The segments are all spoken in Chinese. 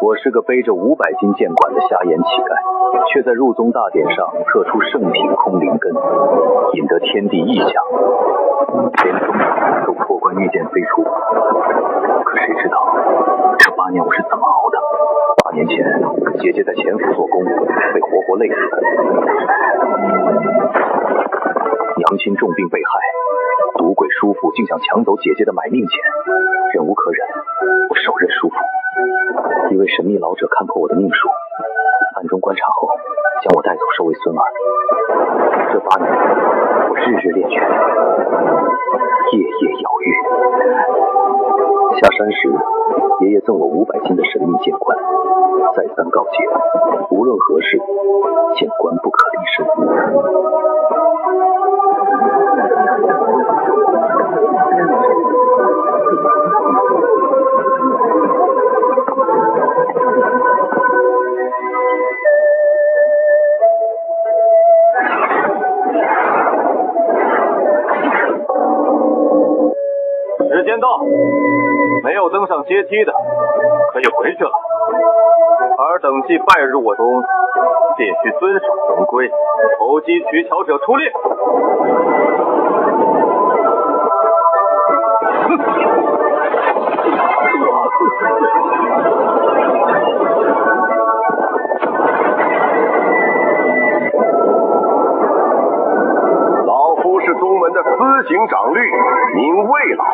我是个背着500斤剑管的瞎眼乞丐，却在入宗大典上测出圣品空灵根，引得天地异象，连宗主都破关御剑飞出。可谁知道这8年我是怎么熬的？8年前，姐姐在前府做工，被活活累死。娘亲重病被害，赌鬼叔父竟想抢走姐姐的买命钱，忍无可忍，我手刃叔父。一位神秘老者看破我的命数，暗中观察后将我带走收为孙儿。这8年，我日日练拳，夜夜咬玉。下山时，爷爷赠我500斤的神秘剑冠，再三告诫，无论何事，剑冠不可离身。时间到，没有登上阶梯的可以回去了。而等既拜入我中，必须遵守龙规，投机取巧者出列。老夫是宗门的司行长律，名魏老。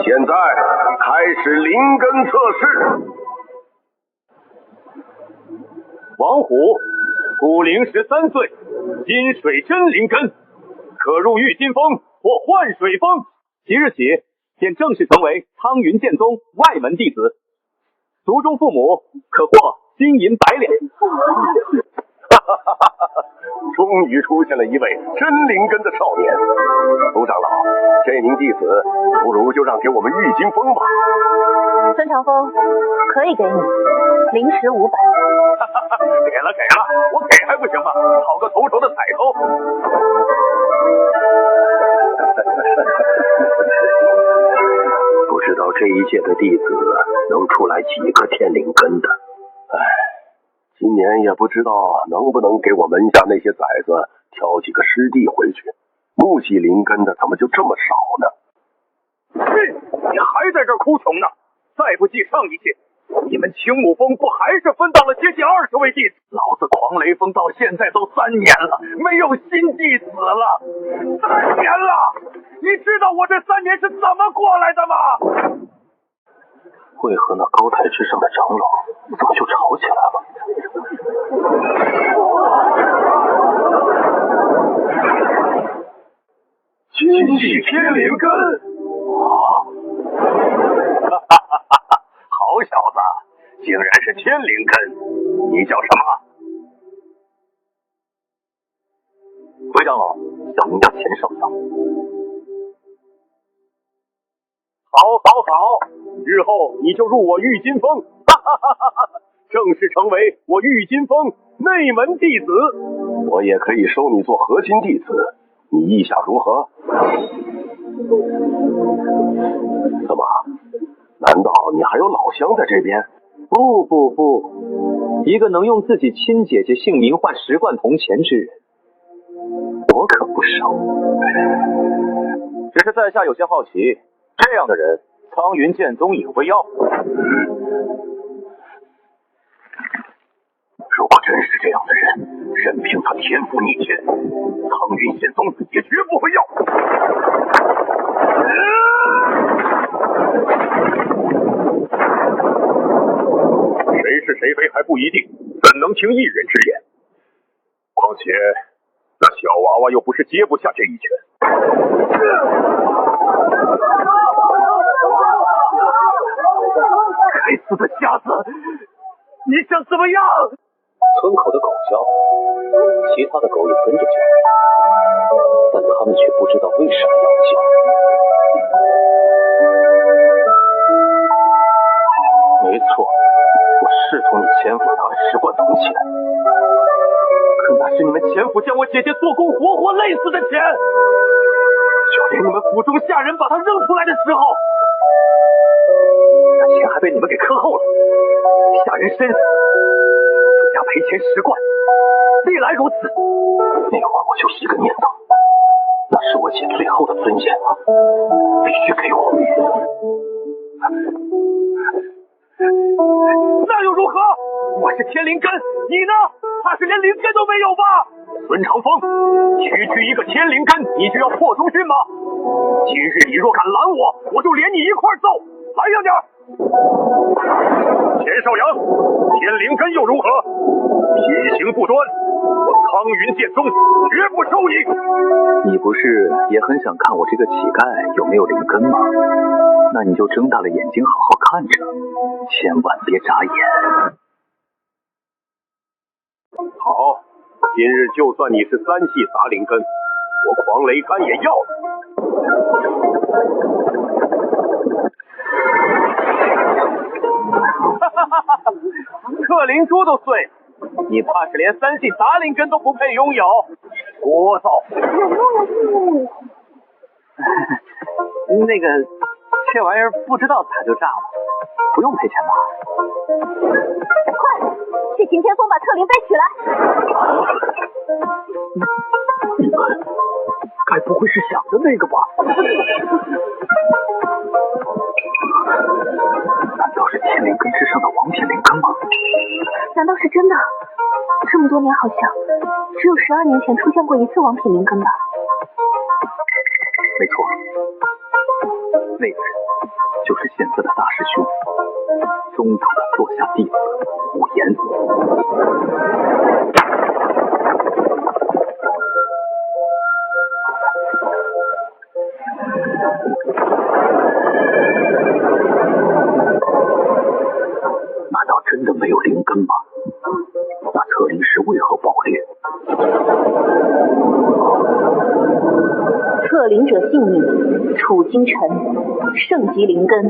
现在开始灵根测试。王虎，古龄13岁，金水真灵根，可入玉金峰或幻水峰。即日起便正式成为苍云剑宗外门弟子，族中父母可获金银100两。终于出现了一位真灵根的少年。苏长老，这名弟子不如就让给我们玉金峰吧。孙长风，可以给你，临时500。给了，我给还不行吗？讨个头筹的彩头。不知道这一届的弟子能出来几个天灵根的。今年也不知道能不能给我门下那些崽子挑几个师弟回去。木系灵根的怎么就这么少呢？你还在这哭穷呢？再不计上一届，你们青木峰不还是分到了接近20位弟子？老子狂雷峰到现在都3年了，没有新弟子了。3年了，你知道我这3年是怎么过来的吗？为何那高台之上的长老怎么就吵起来了？金系天灵根！好小子，竟然是天灵根！你叫什么？回长老，小名叫钱少阳。好，日后你就入我玉金峰，正式成为我玉金峰内门弟子。我也可以收你做核心弟子，你意下如何？怎么？难道你还有老乡在这边？不，一个能用自己亲姐姐姓名换10贯铜钱之人，我可不少。只是在下有些好奇，这样的人，苍云剑宗也会要？如果真是这样的人，任凭他天赋逆天，苍云剑宗也绝不会要。谁是谁非还不一定，怎能听一人之言？况且那小娃娃又不是接不下这一拳。该死的瞎子，你想怎么样？村口的狗叫，其他的狗也跟着叫，但他们却不知道为什么要叫。没错，我是从你前府拿了10贯铜钱，可那是你们前府将我姐姐做工活活累死的钱，就连你们府中下人把她扔出来的时候，那钱还被你们给克扣了。身死，出家赔钱10贯，历来如此。那会儿我就一个念头，那是我姐最后的尊严啊，必须给我。那又如何？我是天灵根，你呢？怕是连灵根都没有吧？孙长风，区区一个天灵根，你就要破宗训吗？今日你若敢拦我，我就连你一块揍！来呀点儿！钱少阳，天灵根又如何？品行不端，我苍云剑宗绝不收你！你不是也很想看我这个乞丐有没有灵根吗？那你就睁大了眼睛好好看着，千万别眨眼。好，今日就算你是3系杂灵根，我狂雷杆也要了。克灵珠都碎了，你怕是连3系杂灵根都不配拥有？聒噪！那个，这玩意儿不知道咋就炸了，不用赔钱吧？快，去擎天峰把特灵杯取来！你们该不会是想的那个吧？难道是天灵根之上的王品灵根吗？难道是真的？这么多年好像只有12年前出现过一次王品灵根吧？没错，那个人就是现在的大师兄，宗主的座下弟子武岩。难道真的没有灵根吗？那特灵石为何爆裂？特灵者性命：楚金尘，圣级灵根，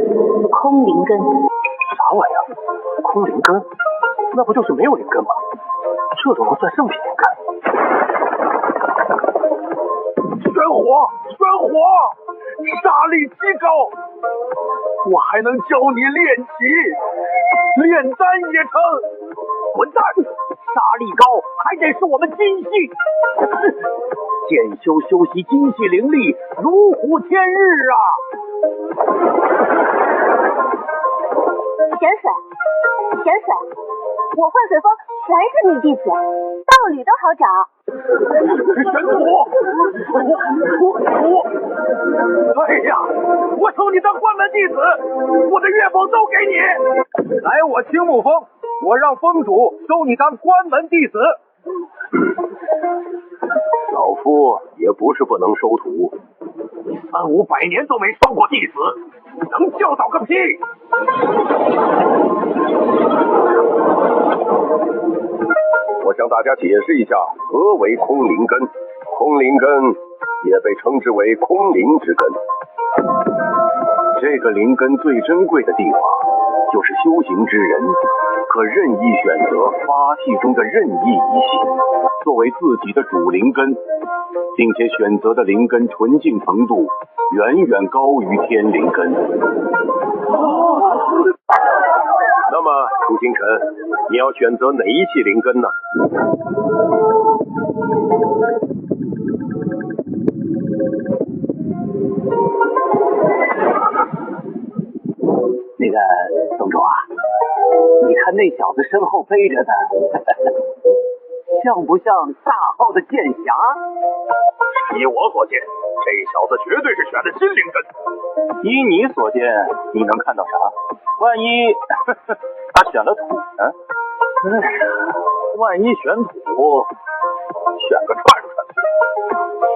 空灵根。啥玩意儿？空灵根？那不就是没有灵根吗？这都能算圣品灵根？玄火，玄火，杀力极高，我还能教你炼气，炼丹也成。混蛋，杀力高还得是我们金系，剑修修习金系灵力，如虎添日啊！咸水，咸水，我混水峰全是女弟子，道侣都好找。玄土，对呀，我收你当关门弟子，我的月俸都给你。来我青木峰，我让峰主收你当关门弟子。老夫也不是不能收徒，你300-500年都没收过弟子，能教导个屁！我向大家解释一下何为空灵根。空灵根也被称之为空灵之根。这个灵根最珍贵的地方，就是修行之人可任意选择八系中的任意一系作为自己的主灵根，并且选择的灵根纯净程度远远高于天灵根。那么楚清晨，你要选择哪一系灵根呢？那个宗主啊，你看那小子身后背着的像不像大号的剑侠？依我所见，这小子绝对是选的金灵根。依你所见，你能看到啥？万一他选了土呢？万一选土，选个串串。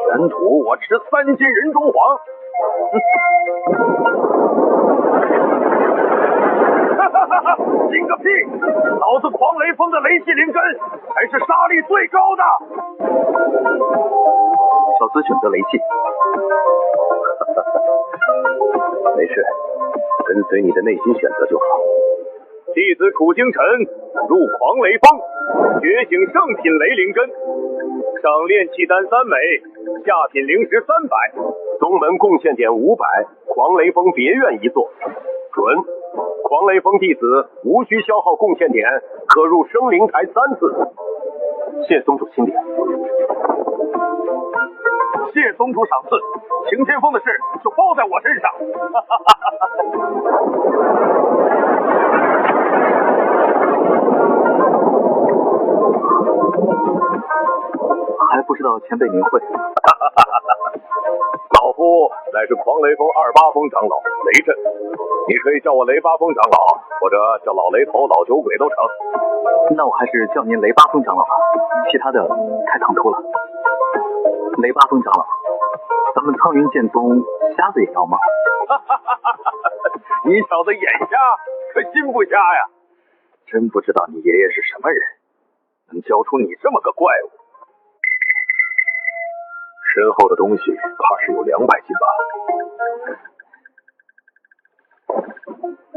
选土我吃3斤人中黄。信个屁！老子狂雷锋的雷系灵根才是杀力最高的。小子选择雷系。没事，跟随你的内心选择就好。弟子楚清晨入狂雷锋，觉醒圣品雷灵根，上炼气丹3枚，下品灵石300，宗门贡献点500，狂雷锋别院1座，准。狂雷峰弟子无需消耗贡献点，可入生灵台3次。谢宗主钦点。谢宗主赏赐，擎天峰的事就包在我身上。还不知道前辈名讳。老夫乃是狂雷峰28峰长老雷震，你可以叫我雷八峰长老，或者叫老雷头、老酒鬼都成。那我还是叫您雷八峰长老吧，其他的太唐突了。雷八峰长老，咱们苍云剑宗瞎子也要吗？你小子眼瞎，可心不瞎呀！真不知道你爷爷是什么人，能教出你这么个怪物。身后的东西怕是有200斤吧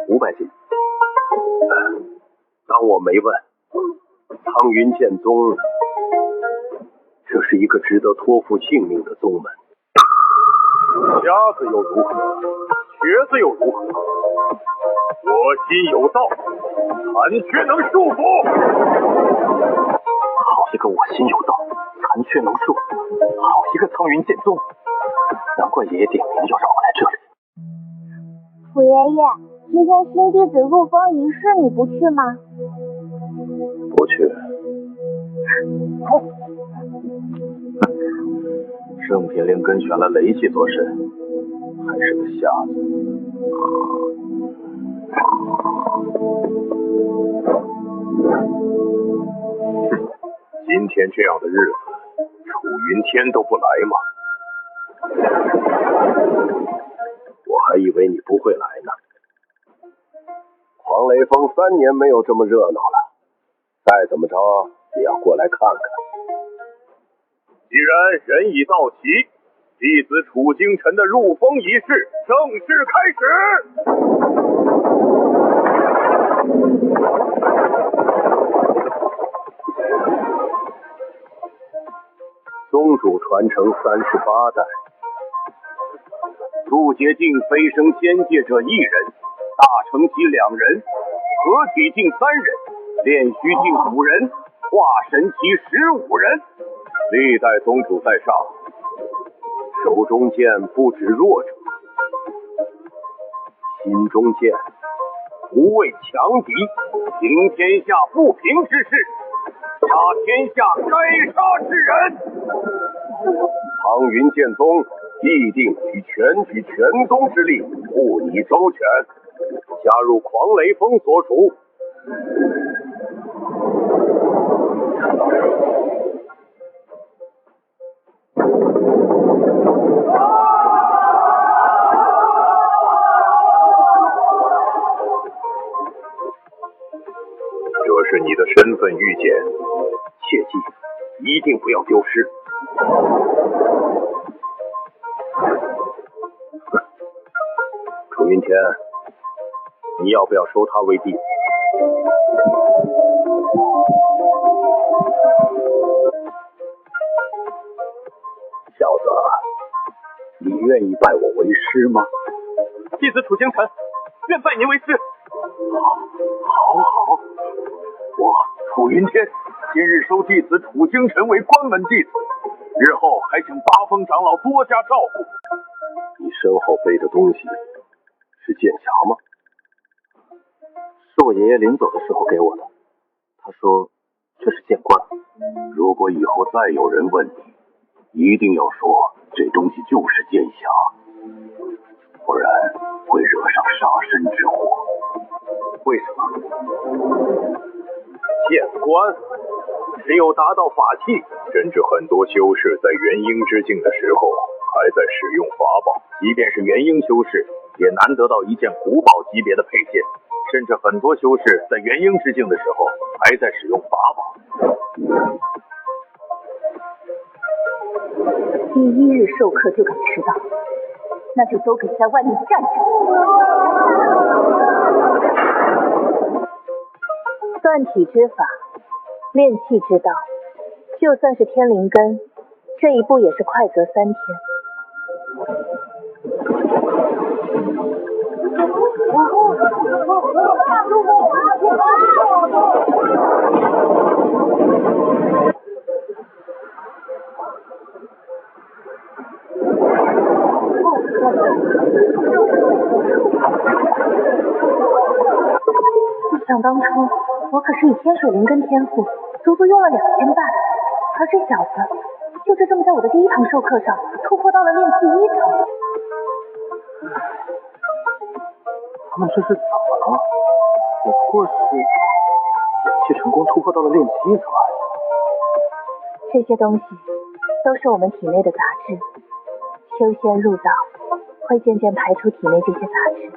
？500斤。当我没问，苍云剑宗，这是一个值得托付性命的宗门。瞎子又如何？瘸子又如何？我心有道，残缺能束缚。好一个我心有道，残缺能束，好一个苍云剑宗，难怪爷爷点名要让我来这里。虎爷爷，今天新弟子入峰仪式你不去吗？不去。圣品令根选了雷系做神，还是个瞎子。今天这样的日子，楚云天都不来吗？我还以为你不会来呢。狂雷峰3年没有这么热闹了，再怎么着也要过来看看。既然人已到齐，弟子楚京晨的入峰仪式正式开始。宗主传承38代，入劫境飞升仙界者1人，大成期2人，合体境3人，炼虚境5人，化神期15人。历代宗主在上，手中剑不止弱者，心中剑不畏强敌，平天下不平之事，杀天下该杀之人。苍云剑宗必定以全举全宗之力护你周全，加入狂雷峰所属。这是你的身份玉简，切记一定不要丢失。楚云天，你要不要收他为弟子？小子，你愿意拜我为师吗？弟子楚京晨愿拜您为师。好，我楚云天今日收弟子楚京晨为关门弟子，日后还请八峰长老多加照顾。你身后背的东西是剑匣吗？是我爷爷临走的时候给我的，他说这是剑冠。如果以后再有人问你，一定要说这东西就是剑匣，不然会惹上杀身之祸。为什么？剑冠只有达到法器，甚至很多修士在元婴之境的时候还在使用法宝，即便是元婴修士也难得到一件古堡级别的配件，甚至很多修士在元婴之境的时候还在使用法宝。第1日授课就敢迟到，那就都给在外面站着。断体之法，炼气之道，就算是天灵根，这一步也是快则3天。想当初，我可是以天水灵根天赋，足足用了2天半，而这小子就是这么在我的第一堂授课上突破到了炼气1层。他们这是怎么了？我不过是炼气成功突破到了炼气1层而已。这些东西都是我们体内的杂质，修仙入道会渐渐排出体内这些杂质。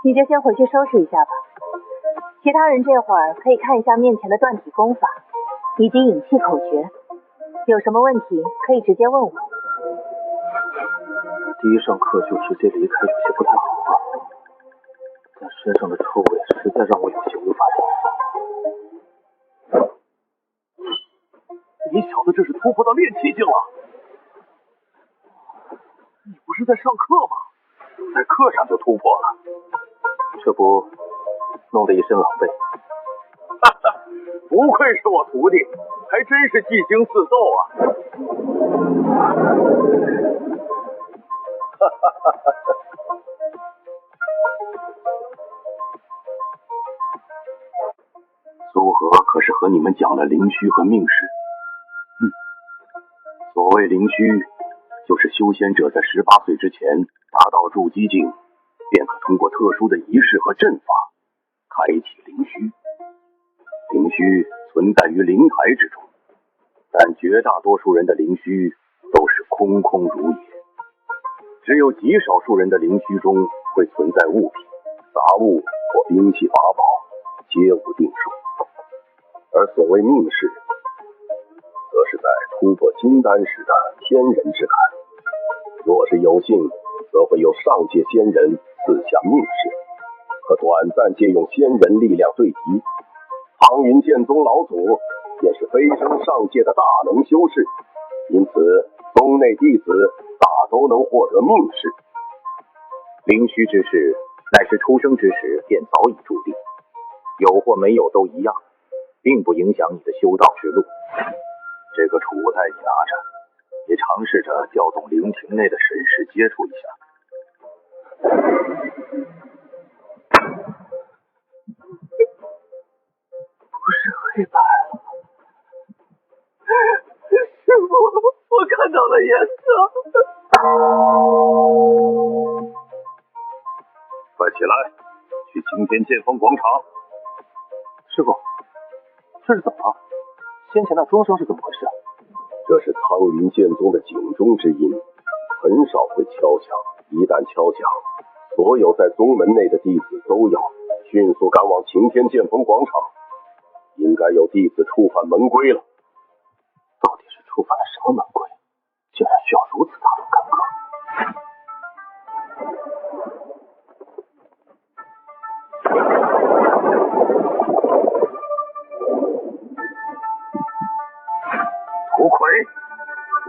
你就先回去收拾一下吧。其他人这会儿可以看一下面前的断体功法以及引气口诀，有什么问题可以直接问我。第一上课就直接离开有些不太好吧，但身上的臭味实在让我有些无法忍受。你小子这是突破到炼气境了？你不是在上课吗？在课上就突破了？这不弄得一身狼狈。哈哈，不愧是我徒弟，还真是技惊四奏啊！哈哈哈哈哈！苏荷可是和你们讲了灵虚和命势。所谓灵虚，就是修仙者在18岁之前达到筑基境，便可通过特殊的仪式和阵法开启灵虚。灵虚存在于灵台之中，但绝大多数人的灵虚都是空空如也，只有极少数人的灵虚中会存在物品、杂物或兵器法宝，皆无定数。而所谓命势，则是在突破金丹时的天人之坎，若是有幸，则会有上界仙人赐下命势，可短暂借用仙人力量对敌。苍云剑宗老祖便是飞升上界的大能修士，因此宗内弟子大都能获得命势。灵虚之事，乃是出生之时便早已注定，有或没有都一样，并不影响你的修道之路。这个储物袋你拿着，也尝试着调动灵庭内的神识接触一下。不是黑白了，师父，我看到了颜色。快起来，去擎天剑锋广场。师父，这是怎么了？先前那钟声是怎么回事？这是苍云剑宗的警钟之音，很少会敲响。一旦敲响，所有在宗门内的弟子都要迅速赶往擎天剑锋广场。应该有弟子触犯门规了。到底是触犯了什么门规，竟然需要如此大动干戈？土魁，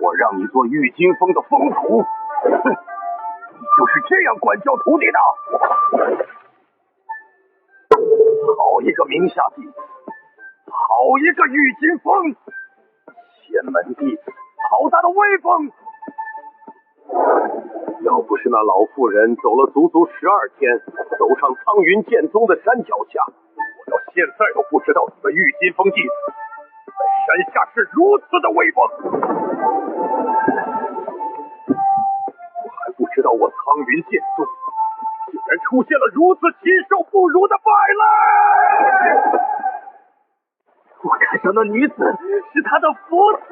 我让你做玉金峰的峰主，哼，你就是这样管教徒弟的？好一个名下弟子，好一个玉金峰，仙门弟子，好大的威风！要不是那老妇人走了足足12天，走上苍云剑宗的山脚下，我到现在都不知道你们玉金峰弟子在山下是如此的威风。我还不知道我苍云剑宗竟然出现了如此禽兽不如的败类！我看上的女子是他的福气，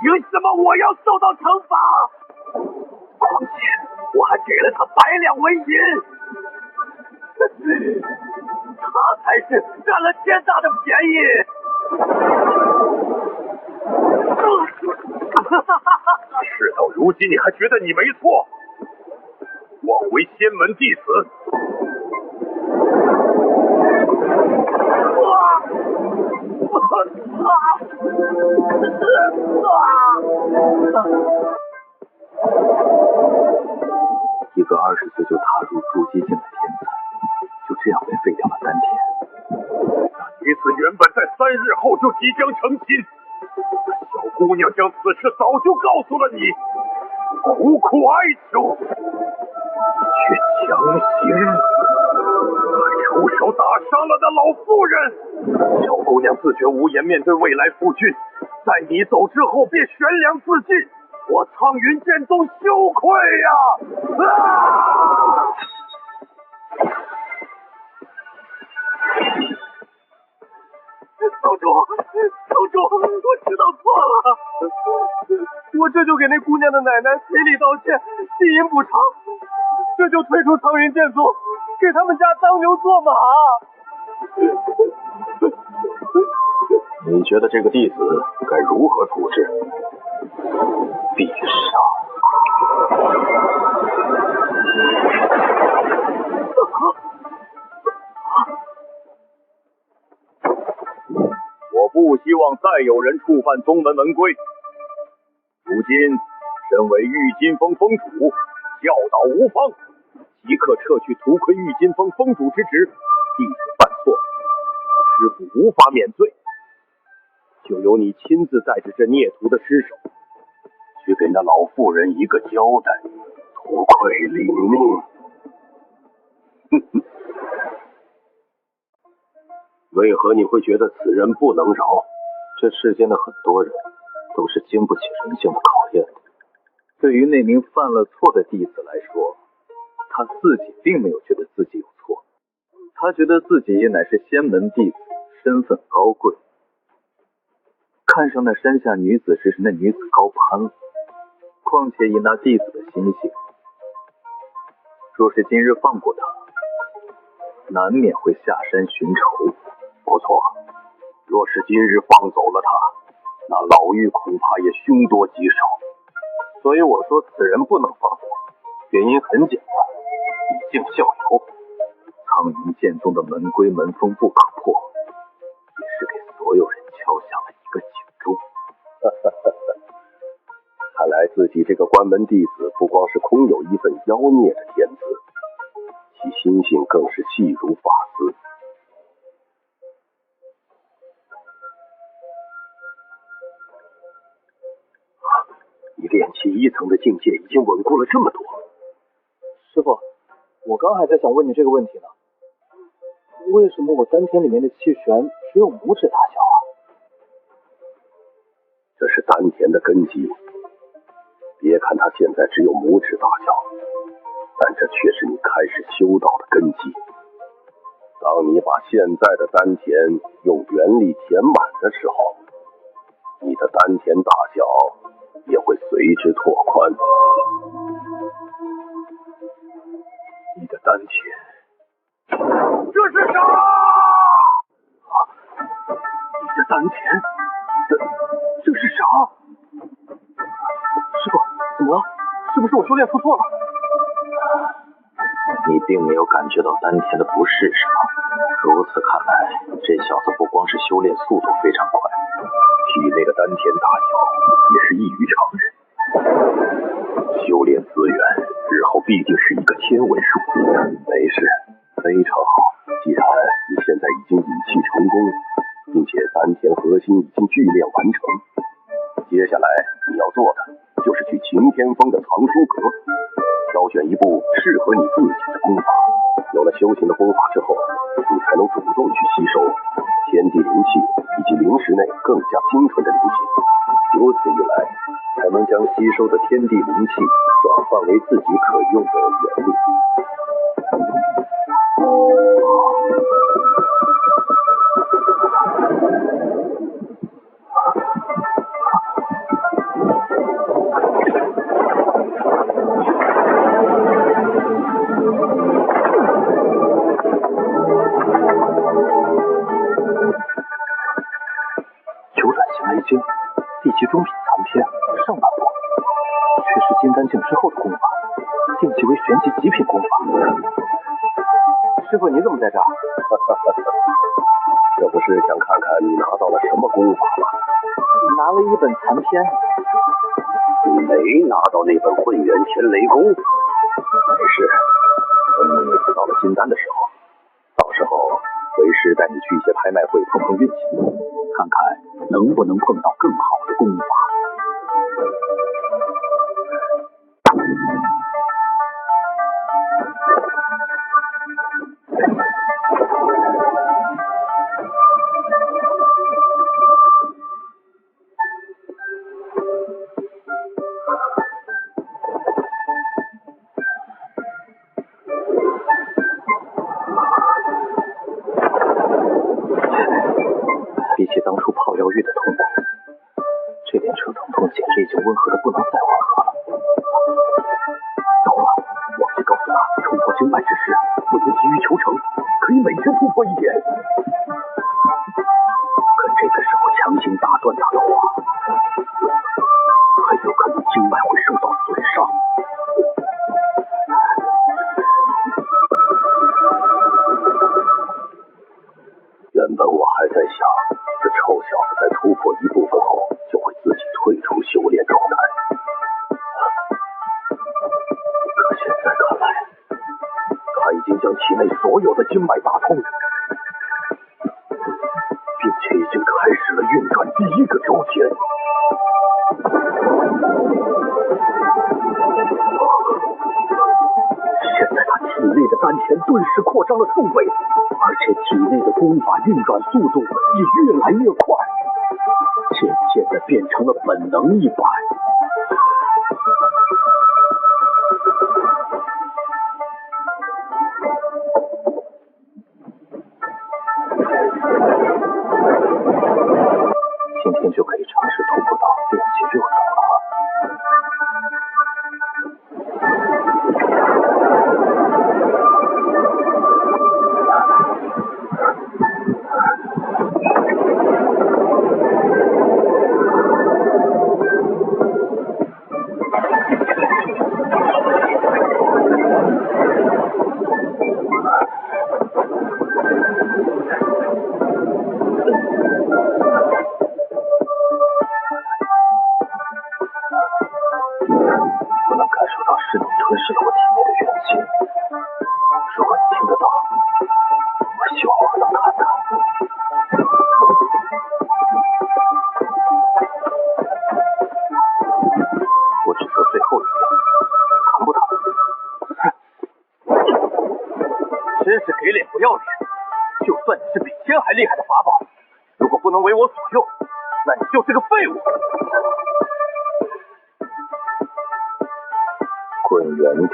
凭什么我要受到惩罚？况且我还给了他100两为银，他才是占了天大的便宜。事到如今，你还觉得你没错？枉为仙门弟子！一个20岁就踏入筑基境的天才，就这样被废掉了丹田。女子原本在3日后就即将成亲，小姑娘将此事早就告诉了你，苦苦哀求，你却强行，还出手打伤了那老妇人。小姑娘自觉无颜面对未来夫君，在你走之后便悬梁自尽，我苍云剑宗羞愧呀！宗主，我知道错了，我这就给那姑娘的奶奶赔礼道歉，替银补偿，这就退出苍云剑宗，给他们家当牛做马。你觉得这个弟子该如何处置？必杀！我不希望再有人触犯宗门门规。如今身为玉金峰峰主，教导无方，即刻撤去图亏玉金峰峰主之职。弟子犯错，师父无法免罪，就由你亲自带着这孽徒的尸首，去给那老妇人一个交代。图亏领命。为何你会觉得此人不能饶？这世间的很多人都是经不起人性的考验的。对于那名犯了错的弟子来说，他自己并没有觉得自己有错，他觉得自己也乃是仙门弟子，身份高贵，看上那山下女子时，那女子高攀了。况且以那弟子的心性，若是今日放过他，难免会下山寻仇。不错，若是今日放走了他，那老妪恐怕也凶多吉少。所以我说此人不能放过，原因很简单，以儆效尤。苍云剑宗的门规门风不可破，也是给所有人敲响了一个警钟。看来自己这个关门弟子不光是空有一份妖孽的天资，其心性更是细如发丝。你炼气1层的境界已经稳固了这么多。师傅，我刚还在想问你这个问题呢，为什么我丹田里面的气旋只有拇指大小啊？这是丹田的根基，别看它现在只有拇指大小，但这却是你开始修道的根基。当你把现在的丹田用元力填满的时候，你的丹田大小也会随之拓宽。你的丹田，这是啥？你的丹田，这是啥？师傅，怎么了？是不是我修炼出错了？你并没有感觉到丹田的不适是吗？如此看来，这小子不光是修炼速度非常快，体内的丹田大小也是异于常人。修炼资源日后必定是一个天文数字。没事，非常好。既然你现在已经引气成功，并且丹田核心已经聚炼完成，接下来你要做的就是去擎天峰的藏书阁，挑选一部适合你自己的功法。有了修行的功法之后，你才能主动去吸收天地灵气以及灵石内更加精纯的灵气。如此一来，才能将吸收的天地灵气转换为自己可用的元力。九转行雷经第七中品残篇上半部，却是金丹境之后的功法，定级为玄级极品功法。师傅你怎么在这儿？这不是想看看你拿到了什么功法吗？拿了一本残篇。你没拿到那本混元天雷功？没事，等你到了金丹的时候，到时候为师带你去一些拍卖会碰碰运气，看看能不能碰到更好的功法。比起当初泡疗愈的痛苦，这点车疼痛简直已经温和的不能再温和了。糟了，忘记告诉他，冲破经脉之时不能急于求成，可以每天突破一点。可这个时候强行打断他的话，很有可能经脉会受到损伤。原本我还在想，这臭小子在突破一部分后，就会自己退出修炼状态。可现在看来，他已经将体内所有的经脉打通，并且已经开始了运转第一个周天。现在他体内的丹田顿时扩张了数倍，而且体内的功法运转速度也越来越快，渐渐的变成了本能一般。今天就可以尝试突破到炼气6层了。不能感受到是你吞噬了我体内的元气。如果你听得到，我希望我能看到。我只说最后一遍，疼不疼？真是给脸不要脸！就算你是比天还厉害的法宝，如果不能为我所用，那你就是个废物。滚远点！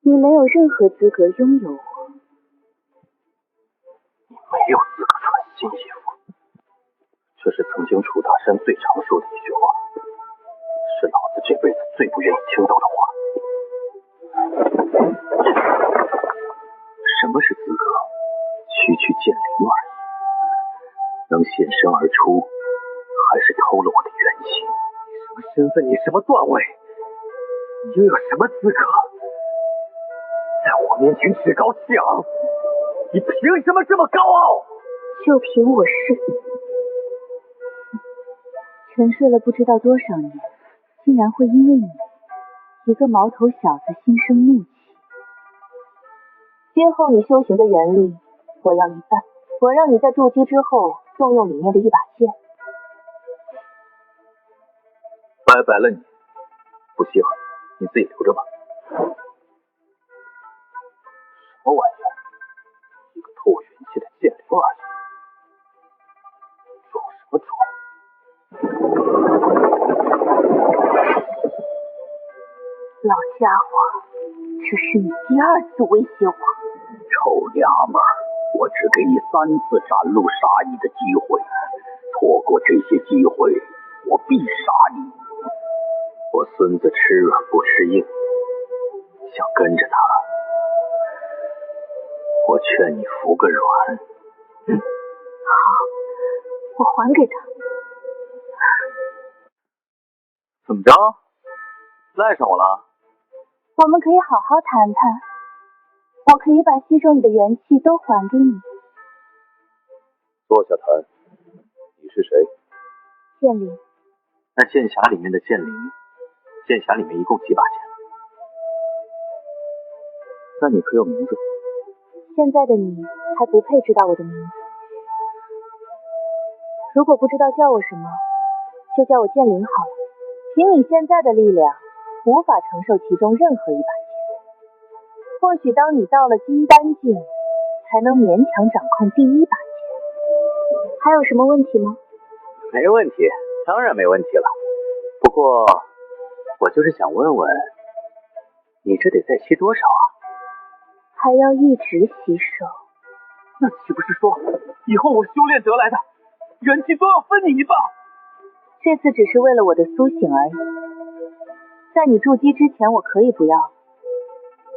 你没有任何资格拥有我。你没有资格穿新衣服。这是曾经楚大山最常说的一句话，是老子这辈子最不愿意听到的话。什么是资格？区区剑灵而已。能现身而出，还是偷了我的元气？你什么身份？你什么段位？你又有什么资格在我面前趾高气昂？你凭什么这么高傲？就凭我是。沉睡了不知道多少年，竟然会因为你一个毛头小子心生怒气。今后你修行的元力，我要一半。我让你在筑基之后动用里面的一把剑。拜拜了你，不稀罕，你自己留着吧。什么玩意儿？一个偷我元气的剑灵而已，装什么装？老家伙，这是你第二次威胁我。臭娘们儿，我只给你3次展露杀意的机会，错过这些机会，我必杀你。我孙子吃软不吃硬，想跟着他，我劝你服个软。好，我还给他。怎么着？赖上我了？我们可以好好谈谈，我可以把吸收你的元气都还给你。坐下谈。你是谁？剑灵。那剑匣里面的剑灵，剑匣里面一共几把剑？那你可有名字？现在的你还不配知道我的名字。如果不知道叫我什么，就叫我剑灵好了。凭你现在的力量，无法承受其中任何一把剑。或许当你到了金丹境，才能勉强掌控第一把剑。还有什么问题吗？没问题，当然没问题了。不过，我就是想问问，你这得再吸多少啊？还要一直吸收。那岂不是说，以后我修炼得来的元气都要分你一半？这次只是为了我的苏醒而已。在你筑基之前，我可以不要，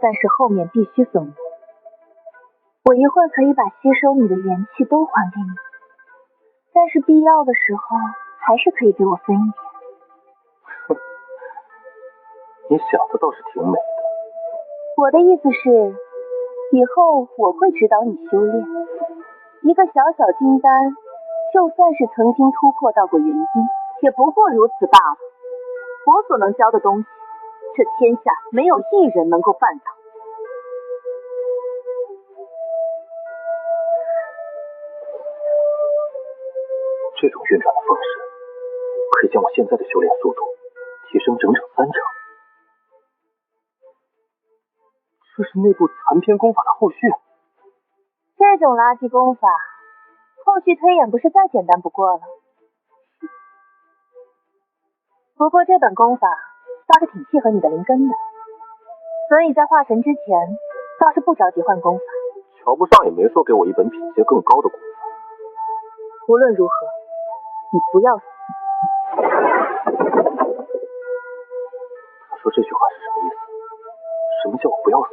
但是后面必须分我。我一会儿可以把吸收你的元气都还给你，但是必要的时候还是可以给我分一点。哼，你想的倒是挺美的。我的意思是，以后我会指导你修炼。一个小小金丹，就算是曾经突破到过元婴，也不过如此罢了。我所能教的东西，这天下没有一人能够办到。这种运转的方式，可以将我现在的修炼速度提升整整3成。这是那部残篇功法的后续。这种垃圾功法，后续推演不是再简单不过了。不过这本功法倒是挺契合你的灵根的，所以在化神之前，倒是不着急换功法。瞧不上也没说给我一本品阶更高的功法。无论如何，你不要死。他说这句话是什么意思？什么叫我不要死？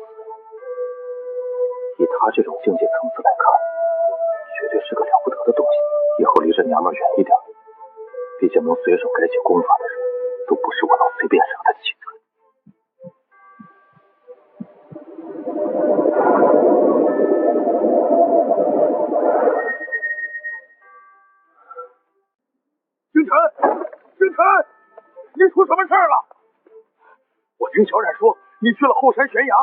以他这种境界层次来看，绝对是个了不得的东西。以后离这娘们远一点，毕竟能随手改解功法的人，都不是我能随便惹的起的。星辰，星辰，你出什么事了？我听小冉说你去了后山悬崖，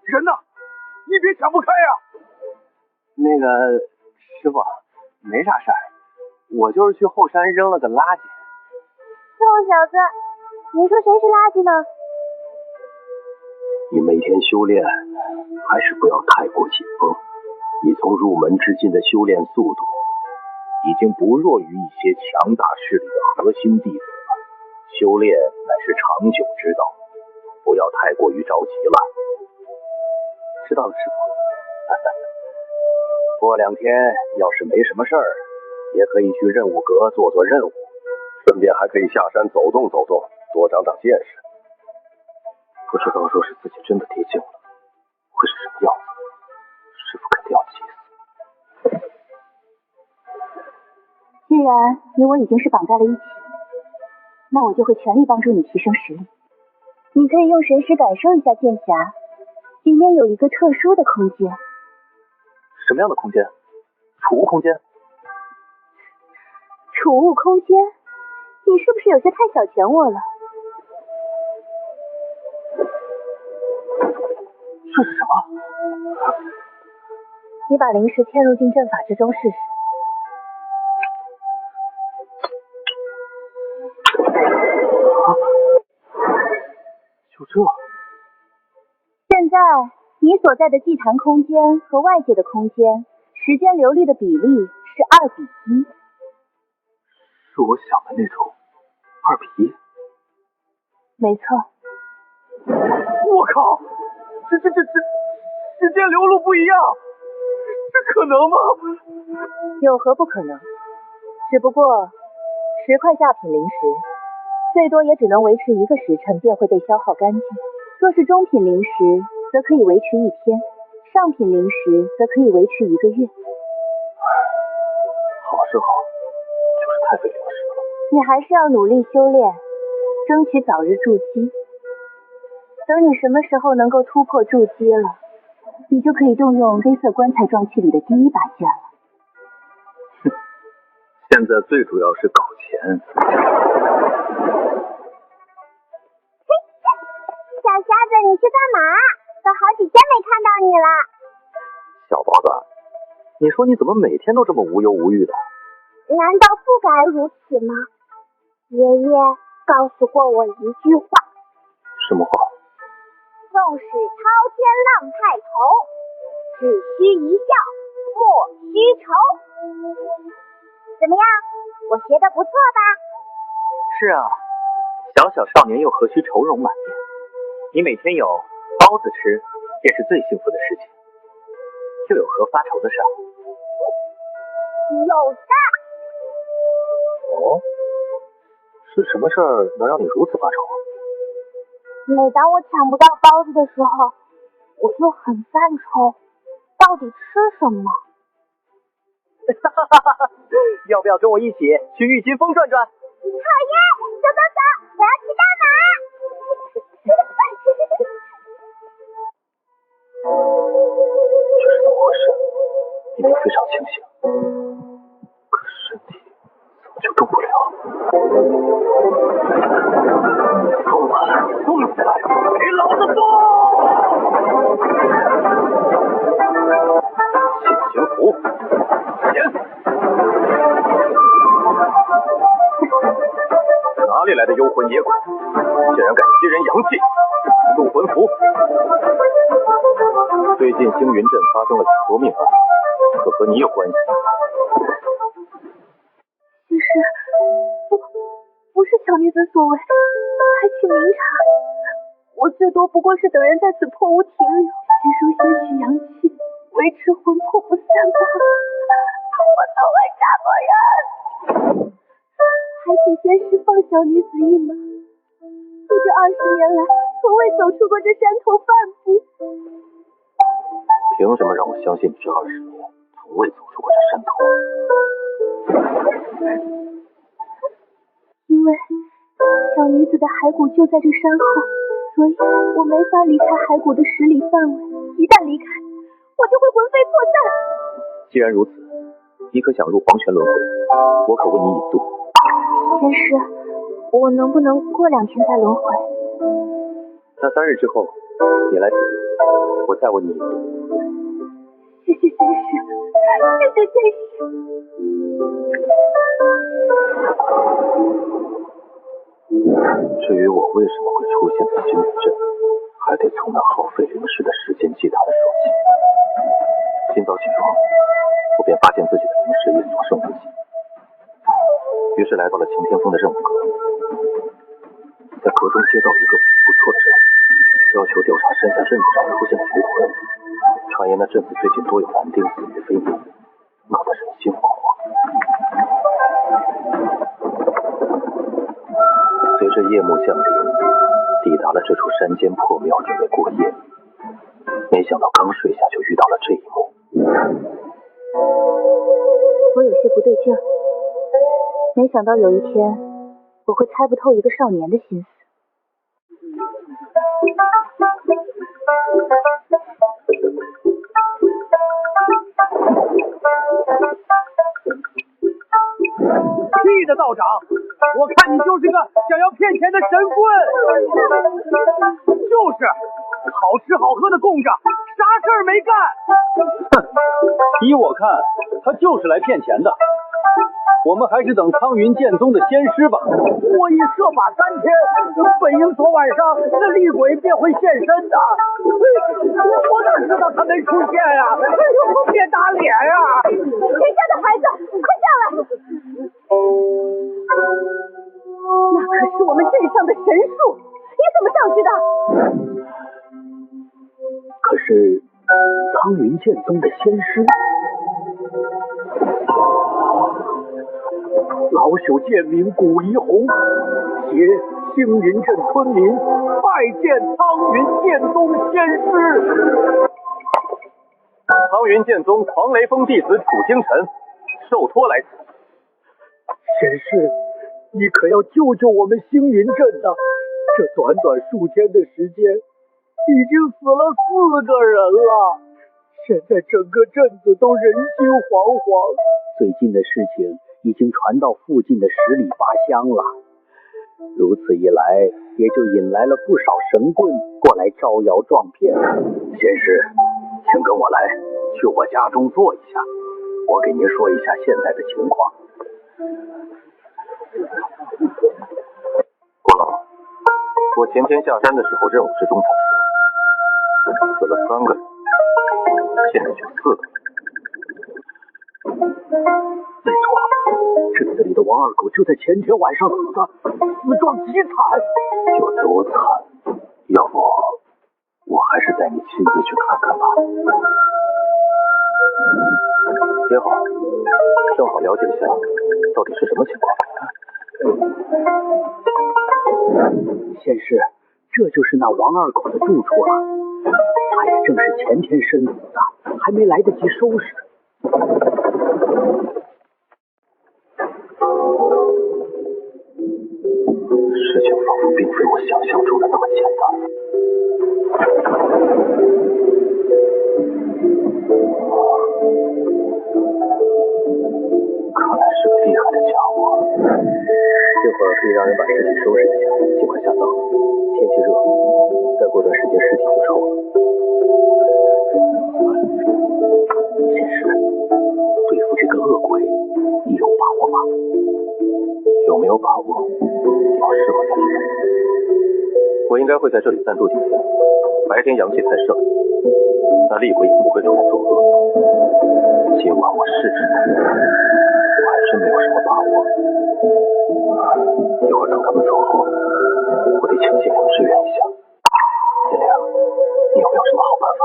人呢？你别想不开呀！那个师傅，没啥事儿，我就是去后山扔了个垃圾。臭小子，你说谁是垃圾呢？你每天修炼还是不要太过紧绷。你从入门至今的修炼速度，已经不弱于一些强大势力的核心弟子了。修炼乃是长久之道，不要太过于着急了。知道了，师傅。过2天要是没什么事儿，也可以去任务阁做做任务，顺便还可以下山走动走动，多长长见识。不知道若是自己真的跌进了，会是什么样子？师傅肯定要气死。既然你我已经是绑在了一起，那我就会全力帮助你提升实力。你可以用神识感受一下剑匣，里面有一个特殊的空间。什么样的空间？储物空间？储物空间？你是不是有些太小瞧我了？这是什么？你把灵石嵌入进阵法之中试试。就这？现在你所在的祭坛空间和外界的空间时间流率的比例是2:1。是我想的那种2:1？没错。我靠！这时间流露不一样，这可能吗？有何不可能？只不过10块下品灵石，最多也只能维持1个时辰便会被消耗干净。若是中品灵石，则可以维持1天，上品灵石则可以维持1个月。好是好，就是太费灵石了。你还是要努力修炼，争取早日筑基。等你什么时候能够突破筑基了，你就可以动用黑色棺材状器里的第1把剑了。哼，现在最主要是搞钱。小瞎子，你去干嘛？都好几天没看到你了。小包子，你说你怎么每天都这么无忧无虑的？难道不该如此吗？爷爷告诉过我一句话。什么话？纵使滔天浪太头，只需一笑莫须愁。怎么样，我学得不错吧？是啊，小小少年又何须愁容满面？你每天有包子吃，便是最幸福的事情，又有何发愁的事儿？有的。哦，是什么事儿能让你如此发愁？每当我抢不到包子的时候，我就很犯愁，到底吃什么？要不要跟我一起去玉金峰转转？好耶！走走走，我要骑大马。这是怎么回事？明明非常清醒，可身体怎么就动不了？动啊，动起来！给老子动！现行符，显！哪里来的幽魂野鬼，竟然敢吸人阳气！入魂符。最近星云镇发生了许多命案，可和你有关系？其实不是小女子所为，还请明察。我最多不过是等人在此破屋停留，吸收些许阳气，维持魂魄不散罢了。我都会杀过人，还请先释放小女子一马。我这20年来，从未走出过这山头半步。凭什么让我相信你这20年从未走出过这山头？因为小女子的骸骨就在这山后，所以我没法离开骸骨的10里范围。一旦离开，我就会魂飞魄散。既然如此，你可想入黄泉轮回？我可为你引渡。仙师，我能不能过2天再轮回？那3日之后，你来此地，我再为你引渡。谢谢仙师，谢谢仙师。至于我为什么会出现在星云镇，还得从那耗费灵石的时间祭坛说起。今早起床，我便发现自己的灵石已所剩无几，于是来到了擎天峰的任务阁，在阁中接到一个不错的任务，要求调查山下镇子上出现的游魂。传言那镇子最近多有男丁死于非命，闹得人心惶惶。随着夜幕降临，抵达了这处山间破庙，准备过夜。没想到刚睡下就遇到了这一幕。我有些不对劲儿，没想到有一天我会猜不透一个少年的心思。屁的道长，我看你就是个想要骗钱的神棍。就是好吃好喝的供着，啥事儿没干。哼，依我看，他就是来骗钱的。我们还是等苍云剑宗的仙师吧。我已设法3天，本应昨晚上那厉鬼便会现身的。我哪知道他没出现呀？哎呦，别打脸呀！谁家的孩子，快下来！那可是我们镇上的神树，你怎么上去的？可是苍云剑宗的仙师，老朽剑名古一红，携星云镇村民拜见苍云剑宗仙师。苍云剑宗狂雷峰弟子楚星辰受托来此。仙师，你可要救救我们星云镇呐！这短短数天的时间，已经死了4个人了，现在整个镇子都人心惶惶。最近的事情已经传到附近的10里8乡了，如此一来，也就引来了不少神棍过来招摇撞骗。仙师，请跟我来，去我家中坐一下，我给您说一下现在的情况。郭老，我前天下山的时候，任务之中才说死了3个人，现在就4个人。没错，镇子里的王二狗就在前天晚上死的，死状极惨。有多惨？要不我还是带你亲自去看看吧。也好，正好了解一下到底是什么情况。仙师，这就是那王二狗的住处了，他也正是前天身死的，还没来得及收拾。事情仿佛并非我想象中的那么简单。看来是个厉害的家伙。这会儿可以让人把尸体收拾一下，尽快下葬。天气热，再过段时间尸体就臭了。仙师，对付这个恶鬼，你有把握吗？有没有把握，要事后再说。我应该会在这里暂住几天，白天阳气太盛，那厉鬼也不会出来作恶。今晚我试试，我还真没有什么把握。一会儿等他们走后，我得请剑灵支援一下。剑灵，你有没有什么好办法？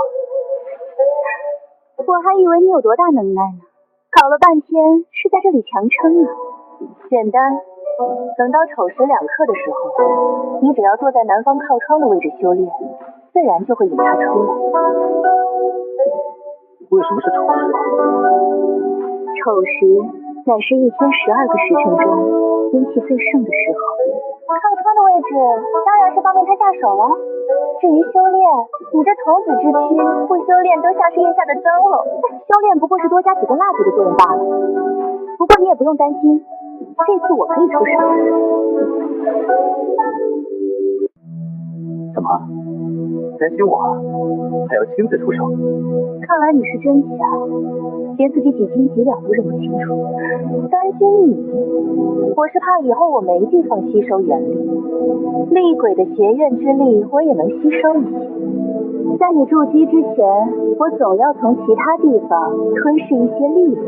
我还以为你有多大能耐呢，搞了半天是在这里强撑呢。简单，等到丑时2刻的时候，你只要坐在南方靠窗的位置修炼，自然就会引他出来。为什么是丑时？丑时乃是一天12个时辰中阴气最盛的时候。靠窗的位置当然是方便他下手了。至于修炼，你这童子之躯不修炼都像是夜下的灯笼，修炼不过是多加几根蜡烛的作用罢了。不过你也不用担心，这次我可以出手。怎么担心我？还要亲自出手？看来你是真强，连自己几斤几两都认不清楚。担心你，我是怕以后我没地方吸收元力，厉鬼的邪怨之力我也能吸收一些。在你筑基之前，我总要从其他地方吞噬一些力量。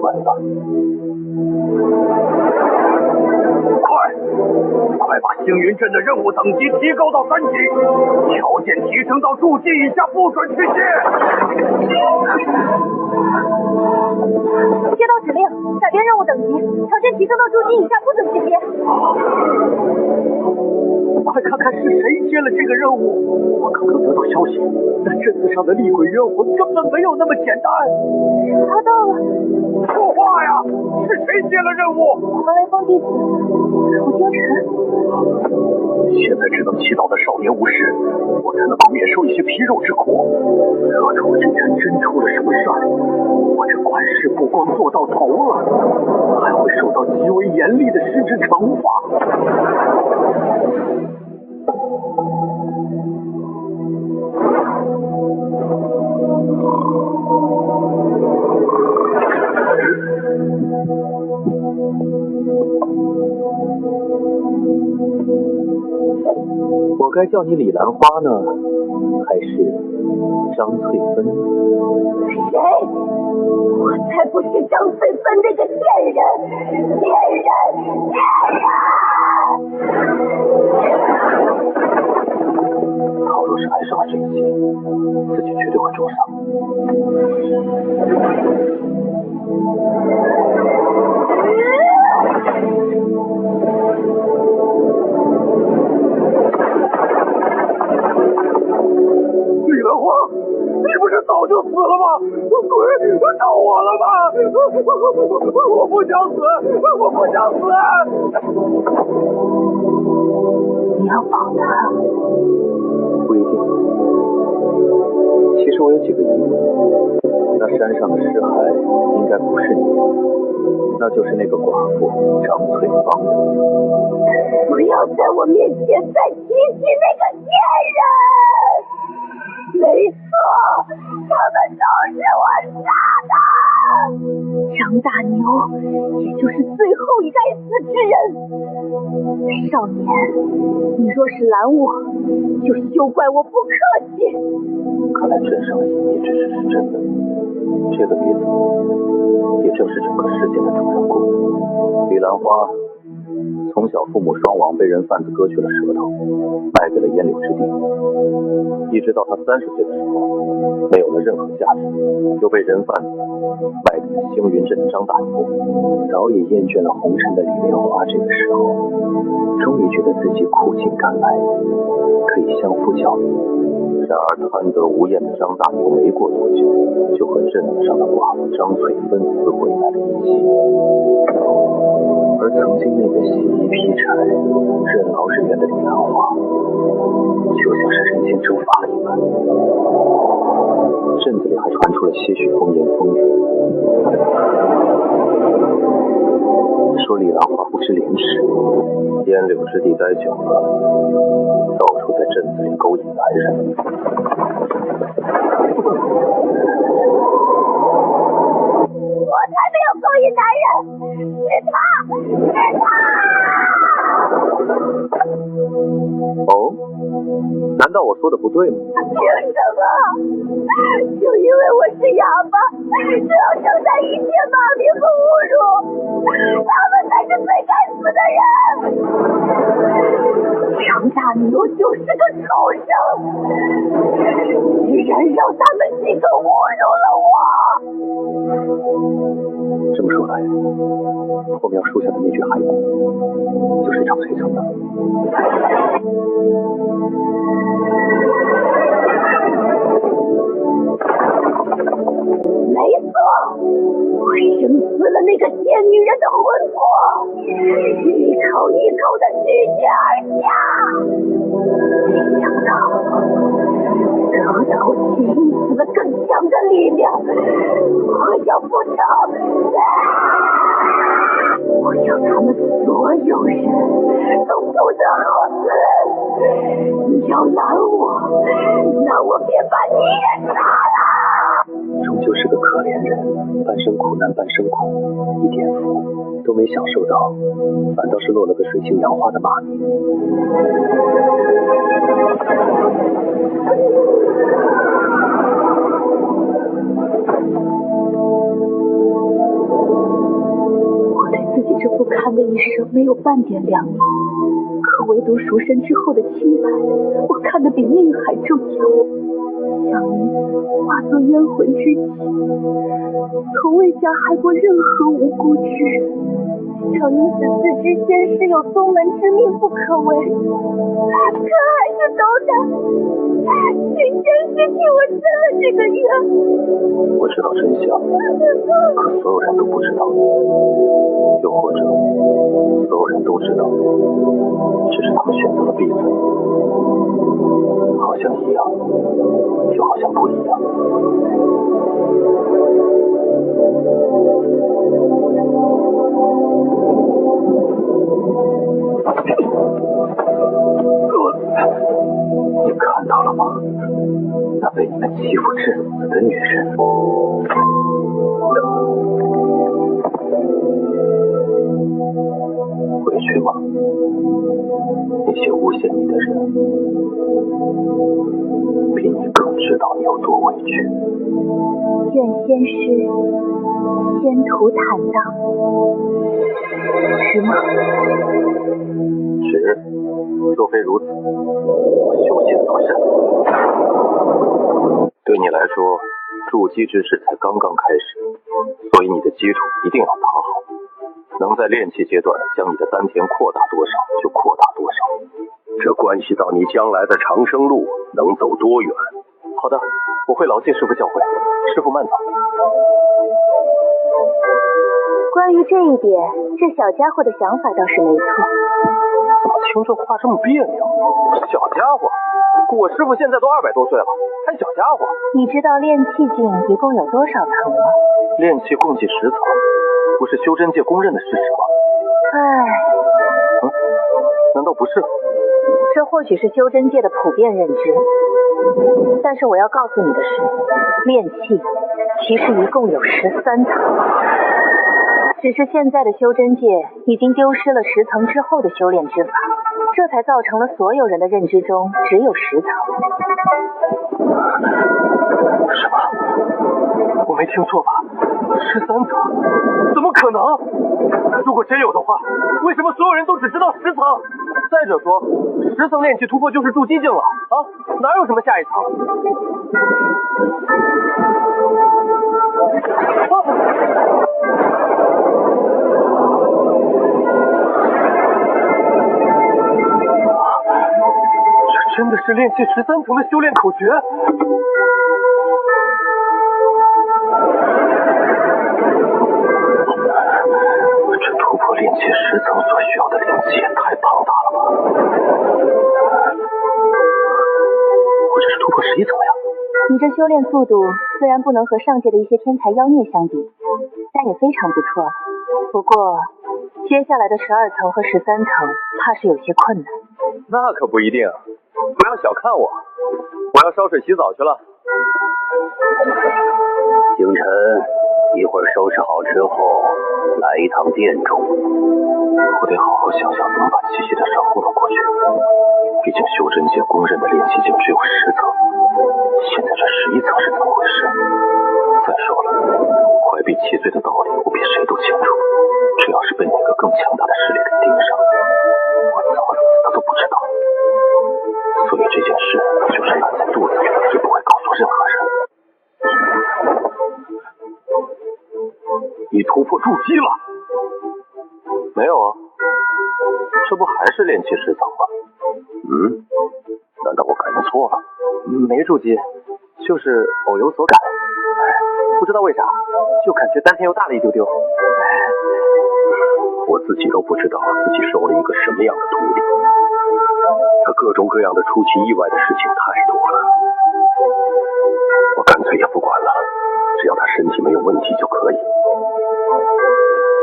完了！快把星云镇的任务等级提高到3级，条件提升到筑基以下不准去接。接到指令，改变任务等级，条件提升到筑基以下不准去接。快看看是谁接了这个任务！我刚刚得到消息，那镇子上的厉鬼冤魂根本没有那么简单。查到了！说话呀！是谁接了任务？狂雷峰弟子楚星辰。现在只能祈祷的少年无事，我才能够免受一些皮肉之苦。若楚星辰真出了什么事儿，我这管事不光做到头了，还会受到极为严厉的失职惩罚。我该叫你李兰花呢，还是张翠芬呢？谁？我才不是张翠芬那个贱人！贱人！曹若是爱上了这一切，自己绝对会重伤。李兰花，你不是是早就死了吗？鬼，找我了吗？我不想死，我不想死！你要保他？不一定。其实我有几个疑问。那山上的尸骸应该不是你，那就是那个寡妇张翠芳的。不要在我面前再提起那个贱人！没错，他们都是我杀的！张大牛，也就是最后一该死之人。少年，你若是拦我，就休怪我不客气。看来镇上的隐秘之事是真的。这个女子，也正是整个事件的主人公。李兰花从小父母双亡，被人贩子割去了舌头，卖给了烟柳之地，一直到她30岁的时候，没有了任何价值，又被人贩子卖给了星云镇的张大牛。早已厌倦了红尘的李莲花，这个时候终于觉得自己苦尽甘来，可以相夫教子。然而贪得无厌的张大牛没过多久，就和镇子上的寡妇张翠芬厮混在了一起。而曾经那个洗衣劈柴、任劳任怨的李兰花，就像是人间蒸发了一般。镇子里还传出了些许风言风语，说李兰花不知廉耻，烟柳之地待久了，到处在镇子里勾引男人。我才没有勾引男人，是他，是他！哦，难道我说的不对吗？凭什么？就因为我是哑巴，就要承担一切骂名和侮辱？他们才是最该死的人！张大牛就是个畜生，居然让他们几个侮辱了我！这么说来，破庙树下的那具骸骨，就是张翠成的。没错，我生死了那个贱女人的魂魄，一口一口的拒绝而下。没想到，得到如此更强的力量，我要复仇！我要他们所有人都不得好死！你要拦我，那我便把你也杀了！终究是个可怜人，半生苦难半生苦，一点福都没享受到，反倒是落了个水性杨花的骂名。我对自己这不堪的一生没有半点良念，可唯独赎身之后的清白，我看得比命还重要。小女子化作冤魂之体，从未加害过任何无辜之人。小女子自知先师有宗门之命不可违，可还是斗胆请先师替我伸了这个冤。我知道真相，可所有人都不知道，又或者所有人都知道，只是他们选择了闭嘴。好像一样，又好像不一样。你看到了吗？那被你们欺负致死的女人。回去吗？那些诬陷你的人，比你更知道你有多委屈。愿先师先途坦荡，是吗？是，若非如此，我修仙作善。对你来说，筑基之事才刚刚开始，所以你的基础一定要打好。能在炼气阶段将你的丹田扩大多少就扩大多少，这关系到你将来的长生路能走多远。好的，我会牢记师傅教诲。师傅慢走。关于这一点，这小家伙的想法倒是没错。怎么听这话这么别扭？小家伙，我师傅现在都200多岁了，还小家伙？你知道炼气境一共有多少层吗？炼气共计10层，不是修真界公认的事实吗？唉，难道不是？这或许是修真界的普遍认知，但是我要告诉你的是，炼气其实一共有13层。只是现在的修真界已经丢失了10层之后的修炼之法，这才造成了所有人的认知中只有10层。什么？我没听错吧？13层？怎么可能？如果真有的话，为什么所有人都只知道10层？再者说，10层炼气突破就是筑基境了啊，哪有什么下一层？这真的是炼气13层的修炼口诀？这突破炼气10层所需要的灵气也太庞大了吧！我这是突破11层了呀！你这修炼速度虽然不能和上界的一些天才妖孽相比，但也非常不错了。不过接下来的12层和13层怕是有些困难。那可不一定，不要小看我，我要烧水洗澡去了。星辰，一会儿收拾好之后来一趟殿中。我得好好想想怎么把气息的掌握了过去，毕竟修真界公认的炼气境只有10层，现在这11层是怎么回事？再说了，怀璧其罪的道理我比谁都清楚，这要是被哪个更强大的势力给盯上，我怎么死的都不知道。所以这件事就是烂在肚子里，也不会告诉任何人。你突破筑基了？没有啊，这不还是炼气10层吗？难道我感应错了？没筑基，就是偶有所感，不知道为啥，就感觉丹田又大了一丢丢。我自己都不知道自己收了一个什么样的徒弟，他各种各样的出其意外的事情太多了，我干脆也不管了，只要他身体没有问题就可以。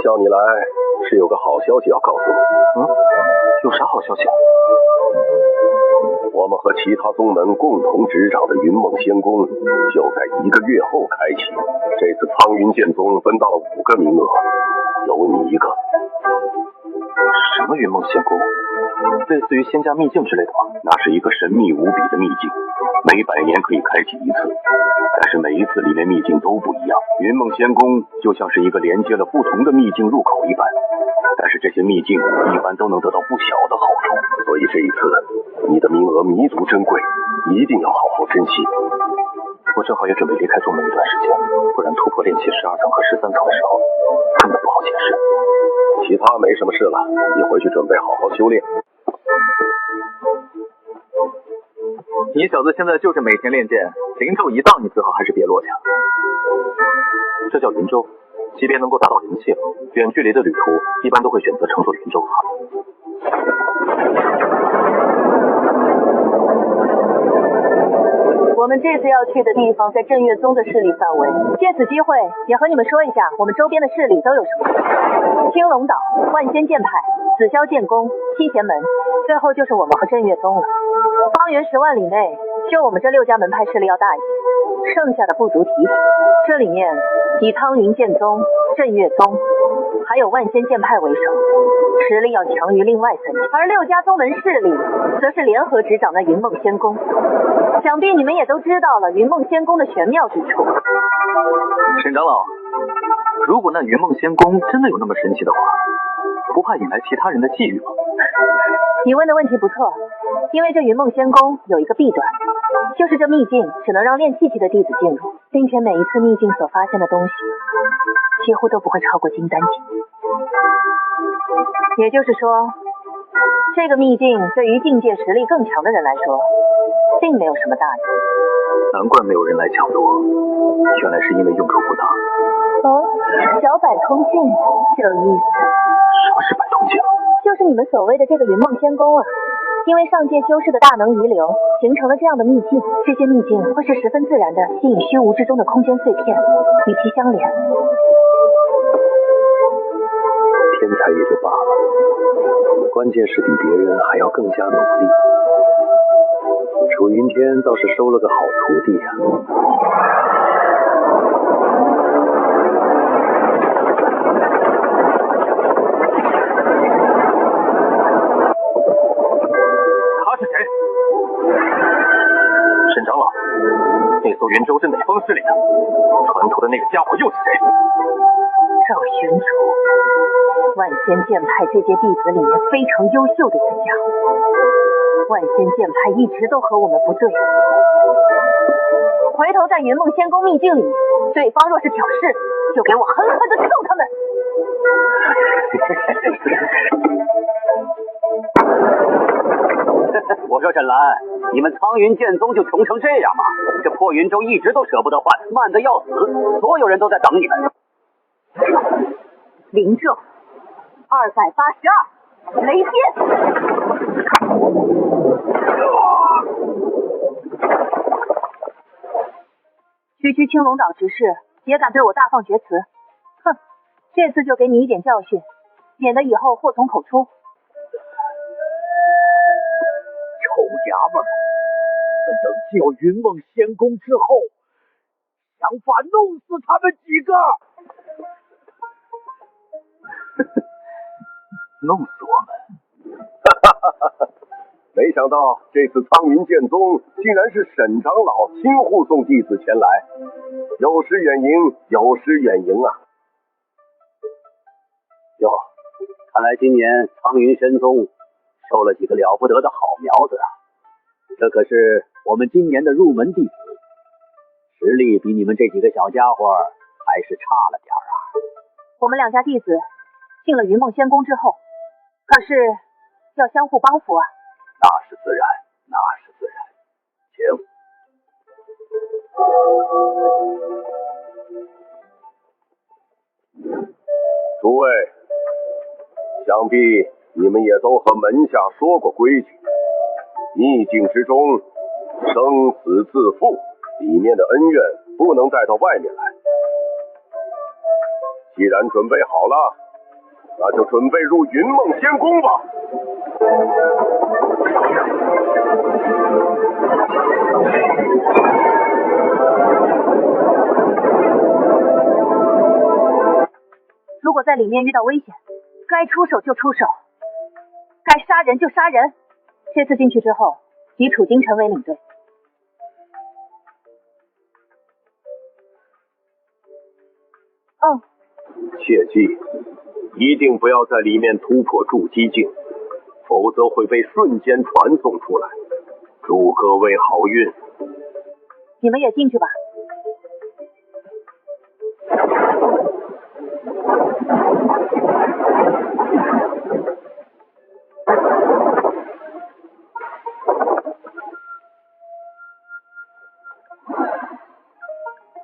叫你来是有个好消息要告诉你。有啥好消息？我们和其他宗门共同执掌的云梦仙宫就在1个月后开启。这次苍云剑宗分到了5个名额，有你一个。什么云梦仙宫？类似于仙家秘境之类的吗？那是一个神秘无比的秘境，每100年可以开启一次，但是每一次里面秘境都不一样。云梦仙宫就像是一个连接了不同的秘境入口一般，但是这些秘境一般都能得到不小的好处，所以这一次你的名额弥足珍贵，一定要好好珍惜。我正好也准备离开宗门一段时间，不然突破炼气12层和13层的时候根本不好解释。其他没什么事了，你回去准备好好修炼。你小子现在就是每天练剑，灵咒一到，你最好还是别落下。这叫云舟，即便能够达到灵气，远距离的旅途一般都会选择乘坐云舟。我们这次要去的地方在镇月宗的势力范围，借此机会也和你们说一下我们周边的势力都有什么：青龙岛、万仙剑派、紫霄剑宫、七贤门，最后就是我们和镇月宗了。方圆10万里内，就我们这6家门派势力要大一些，剩下的不足提提。这里面以苍云剑宗、镇月宗还有万仙剑派为首，实力要强于另外3家，而6家宗门势力则是联合执掌的云梦仙宫。想必你们也都知道了云梦仙宫的玄妙之处。沈长老，如果那云梦仙宫真的有那么神奇的话，不怕引来其他人的觊觎吗？你问的问题不错，因为这云梦仙宫有一个弊端，就是这秘境只能让练气期的弟子进入，并且每一次秘境所发现的东西几乎都不会超过金丹境。也就是说，这个秘境对于境界实力更强的人来说并没有什么大用。难怪没有人来抢夺，原来是因为用处不大。哦，小百通镜，有意思。什么是百通镜？就是你们所谓的这个云梦仙宫啊。因为上界修士的大能遗留，形成了这样的秘境。这些秘境会是十分自然的吸引虚无之中的空间碎片，与其相连。天才也就罢了，关键是比别人还要更加努力。楚云天倒是收了个好徒弟啊。他是谁？沈长老，那艘云舟是哪方势力的？船头的那个家伙又是谁？赵玄竹，万仙剑派这届弟子里面非常优秀的一个家伙。万仙剑派一直都和我们不对，回头在云梦仙宫秘境里面，对方若是挑事，就给我狠狠的揍他们。我说沈兰，你们苍云剑宗就穷成这样吗？这破云舟一直都舍不得换，慢得要死，所有人都在等你们。灵咒282，雷电。区青龙岛执事也敢对我大放厥词，哼！这次就给你一点教训，免得以后祸从口出。臭娘们儿，你们等进云梦仙宫之后，想法弄死他们几个！弄死我们？没想到这次苍云剑宗竟然是沈长老亲护送弟子前来，有失远迎，有失远迎啊！哟，看来今年苍云神宗收了几个了不得的好苗子啊！这可是我们今年的入门弟子，实力比你们这几个小家伙还是差了点啊。我们两家弟子进了云梦仙宫之后，可是要相互帮扶啊。那是自然，那是自然。请。诸位，想必你们也都和门下说过规矩，秘境之中生死自负，里面的恩怨不能带到外面来。既然准备好了，那就准备入云梦仙宫吧。如果在里面遇到危险，该出手就出手，该杀人就杀人。这次进去之后，以楚京城为领队。切记，一定不要在里面突破筑基境，否则会被瞬间传送出来。祝各位好运。你们也进去吧。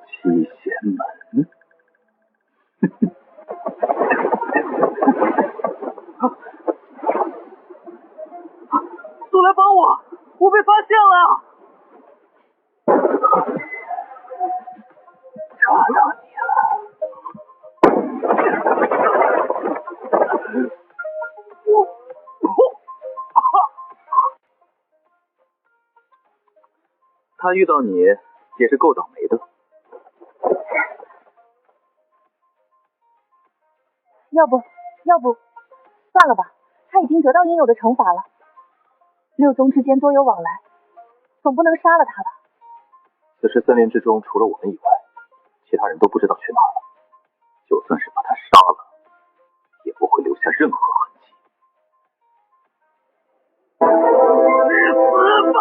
七贤门。速来帮我，我被发现了！抓到你了！他遇到你也是够倒霉的。要不，算了吧，他已经得到应有的惩罚了。六宗之间多有往来，总不能杀了他吧？此时森林之中，除了我们以外，其他人都不知道去哪儿了。就算是把他杀了，也不会留下任何痕迹。去死吧！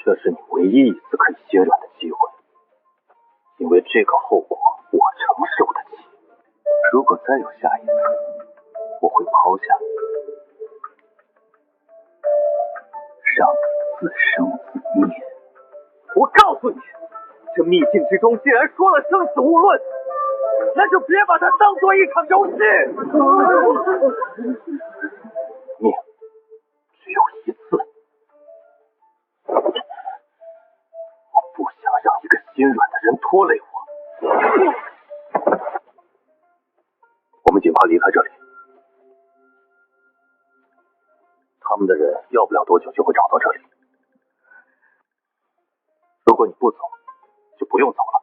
这是你唯一一次可以心软的机会，因为这个后果我承受得起。如果再有下一次，我会抛下你，让你自生自灭。我告诉你，这秘境之中既然说了生死勿论，那就别把它当做一场游戏。命只有一次，我不想让一个心软的人拖累我。我们尽快离开这里，他们的人要不了多久就会找到这里。如果你不走，就不用走了。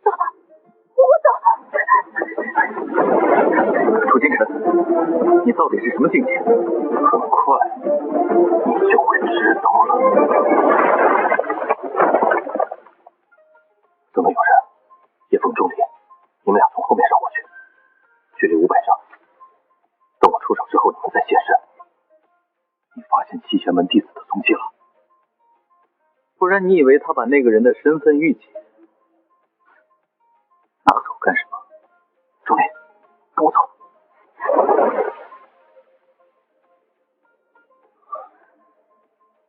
走吧，我走。楚金晨，你到底是什么境界？很快你就会知道了。怎么有人？夜风中离，你们俩从后面绕过去，距离500丈。等我出手之后，你们再现身。你发现七玄门弟子的踪迹了？不然你以为他把那个人的身份御姐拿走干什么？钟离，跟我走。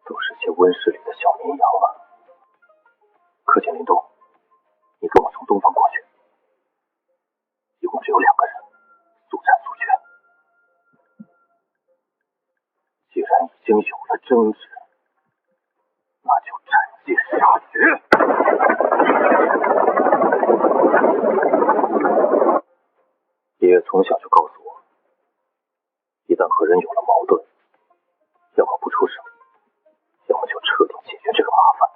都是些温室里的小绵羊了。柯景林东，你跟我从东方过去，一共只有2个人，速战速决。既然已经有了争执，那就斩尽杀绝。爷爷从小就告诉我，一旦和人有了矛盾，要么不出手，要么就彻底解决这个麻烦。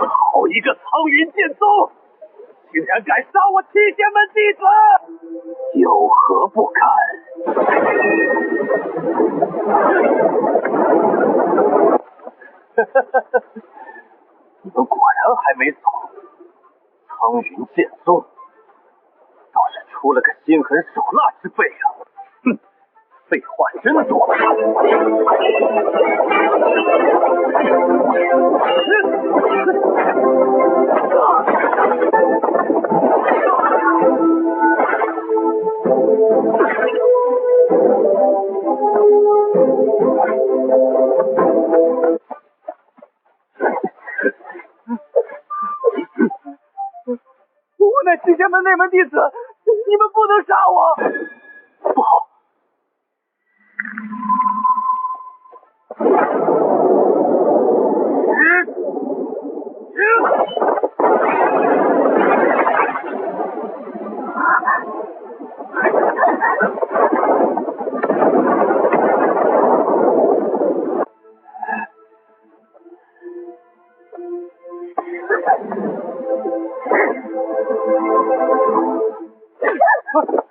好一个苍云剑宗，竟然敢杀我七仙门弟子！有何不敢？你们果然还没走。苍云剑宗倒是出了个心狠手辣之辈啊！哼，废话真多。我乃七仙门内门弟子，你们不能杀我！不好！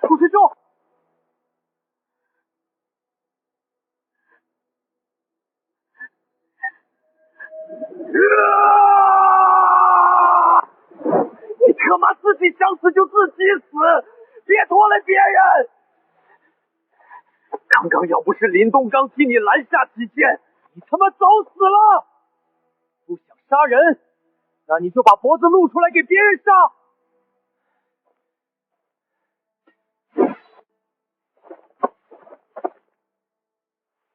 楚师兄，你他妈自己想死就自己死，别拖累别人！刚刚要不是林东刚替你拦下几剑，你他妈早死了！不想杀人，那你就把脖子露出来给别人杀！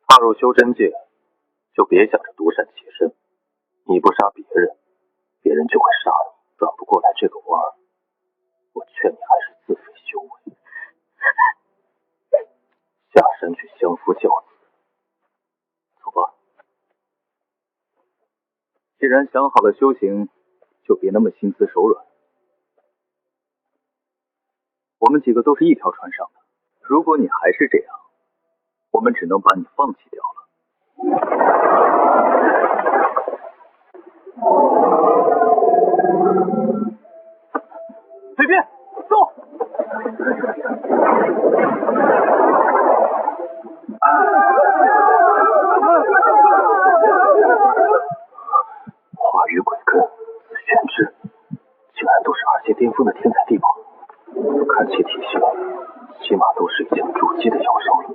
踏入修真界，就别想着独善其身。你不杀别人，别人就会杀你。转不过来这个弯儿，我劝你还是自废修为，下山去相夫教子。走吧。既然想好了修行，就别那么心慈手软。我们几个都是一条船上的，如果你还是这样，我们只能把你放弃掉了。北边，走！化羽鬼根、紫玄枝，竟然都是2阶巅峰的天才地宝。看其体型，起码都是已经筑基的妖兽了。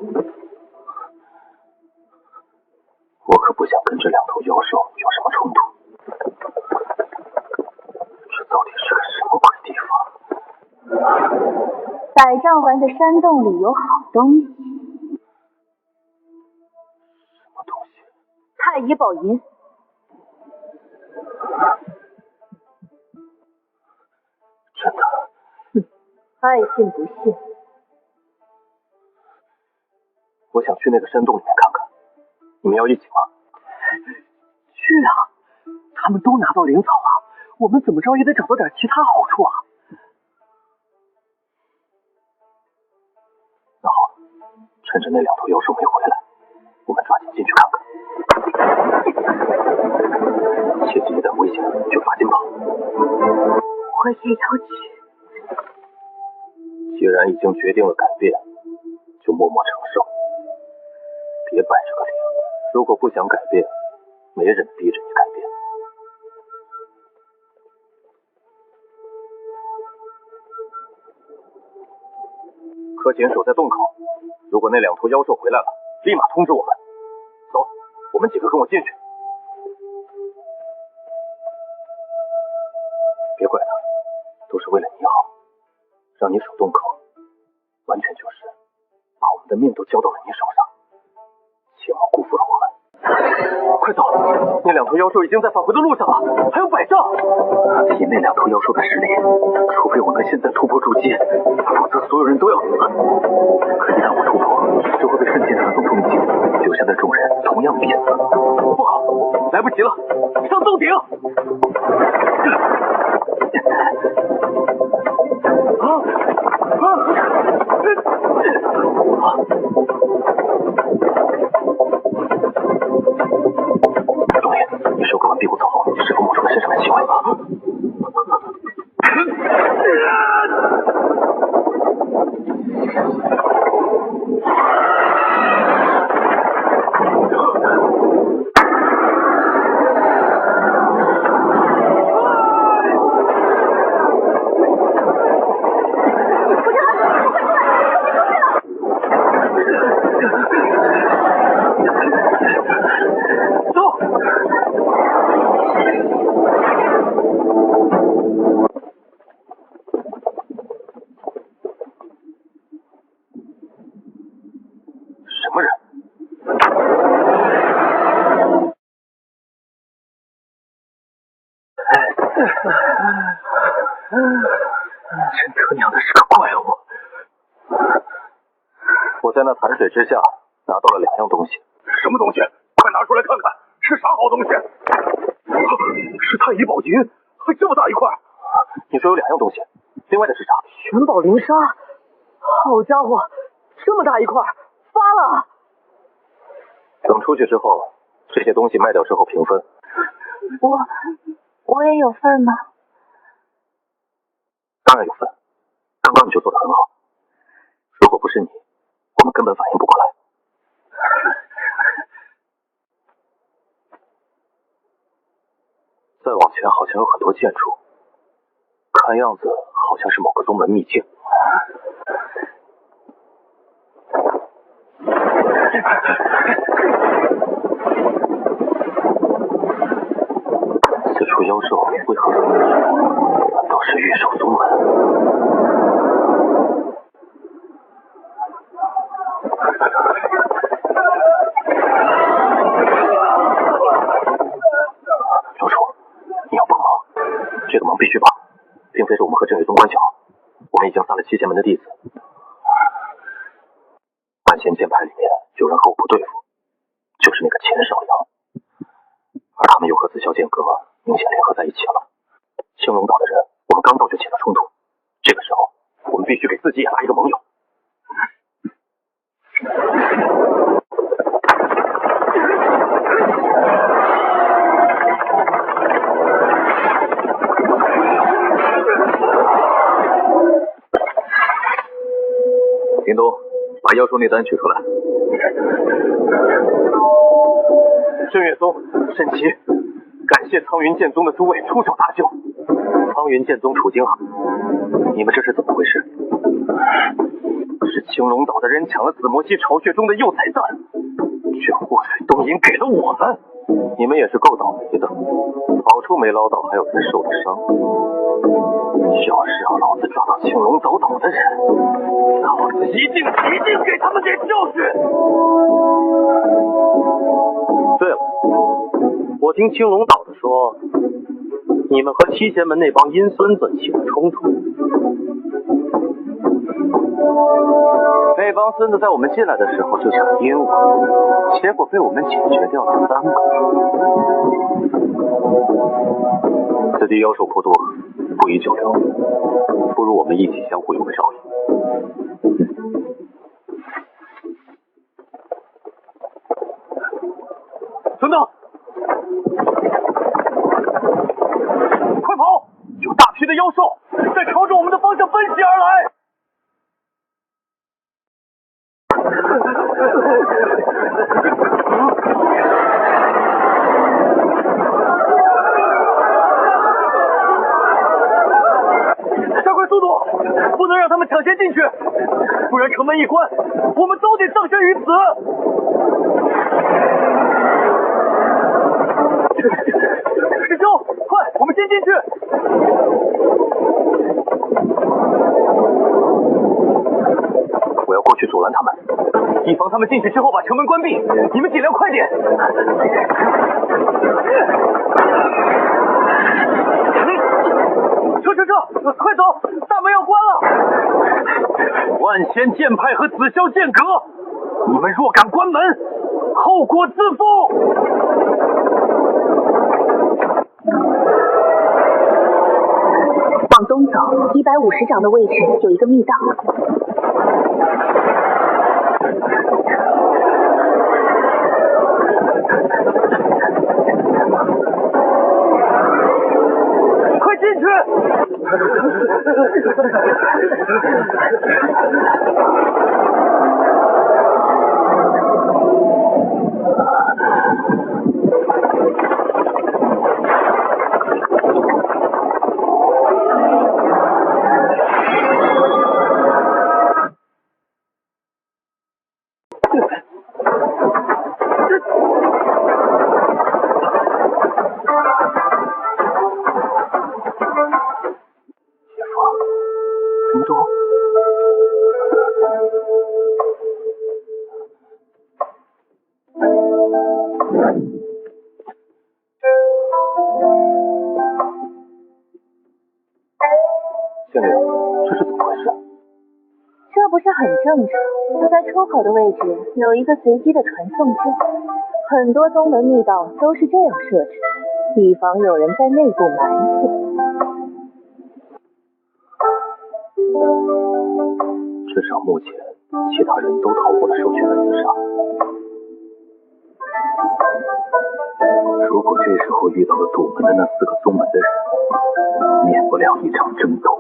我可不想跟这两头妖兽有什么冲突。这到底是个什么鬼地方？百丈环的山洞里有好东西。什么东西？太乙宝银。真的？爱信不信。我想去那个山洞里面看看，你们要一起吗？去啊！他们都拿到灵草了，我们怎么着也得找到点其他好处啊！那好，趁着那两头妖兽没回来，我们抓紧进去看看。切记一旦危险就抓紧跑。我也要去。既然已经决定了改变，就默默承受，别摆这个脸。如果不想改变，没人逼着你改变。柯勤守在洞口，如果那两头妖兽回来了，立马通知我们。走，我们几个跟我进去。别怪他，都是为了你好，让你守洞口，完全就是把我们的命都交到了你手上，切莫辜负了我们。快走！那两头妖兽已经在返回的路上了，还有100丈。以那两头妖兽的实力，除非我能现在突破筑基，否则所有人都要死。可一旦我突破，就会被瞬间传送出秘境，留下的众人同样必死。不好，来不及了，上洞顶！龙爷，你收割完庇护草后，是否摸出了身上的气味？什么人？真他娘的是个怪物！我在那潭水之下拿到了2样东西。什么东西？快拿出来看看，是啥好东西？是太乙宝银，还这么大一块。你说有2样东西，另外的是啥？玄宝灵砂，好家伙，这么大一块，发了！等出去之后，这些东西卖掉之后平分。我也有份吗？当然有份，刚刚你就做得很好。如果不是你，我们根本反应不过来。再往前好像有很多建筑，看样子好像是某个宗门秘境。此处妖兽为何如此？难道是玉手宗门？龙楚，你要帮忙，这个忙必须帮，并非是我们和镇月宗关系好，我们已经撒了7仙门的弟子。万仙剑派里面有人和我不对付，就是那个钱少阳，而他们又和紫霄剑阁明显联合在一起了。青龙岛的人，我们刚到就起了冲突，这个时候我们必须给自己也拉一个盟友。京东，把妖兽内丹取出来。镇月宗、沈奇，感谢苍云剑宗的诸位出手搭救。苍云剑宗处境好，你们这是怎么回事？是青龙岛的人抢了紫魔溪巢穴中的幼崽蛋，却祸水东引给了我们。你们也是够倒霉的，好处没捞到，还有人受了伤。要是让老子抓到青龙岛岛的人，老子一定给他们点教训。对了，我听青龙岛的说，你们和七仙门那帮阴孙子起了冲突。那帮孙子在我们进来的时候就想阴我，结果被我们解决掉了3个。此地妖兽颇多，不宜久留，不如我们一起相互有个照应。等等！快跑！有大批的妖兽在朝着我们的方向奔袭而来！加快速度，不能让他们抢先进去，不然城门一关，我们都得葬身于此。师兄，快，我们先进去。我要过去阻拦他们，以防他们进去之后把城门关闭。你们尽量快点。撤，快走，大门要关了。万仙剑派和紫霄剑阁，你们若敢关门，后果自负。往东走150丈的位置有一个密道。快进去！仙灵，这是怎么回事？这不是很正常？在出口的位置有一个随机的传送阵，很多宗门密道都是这样设置的，以防有人在内部埋伏。至少目前，其他人都逃过了兽群的厮杀。如果这时候遇到了堵门的那4个宗门的人，免不了一场争斗。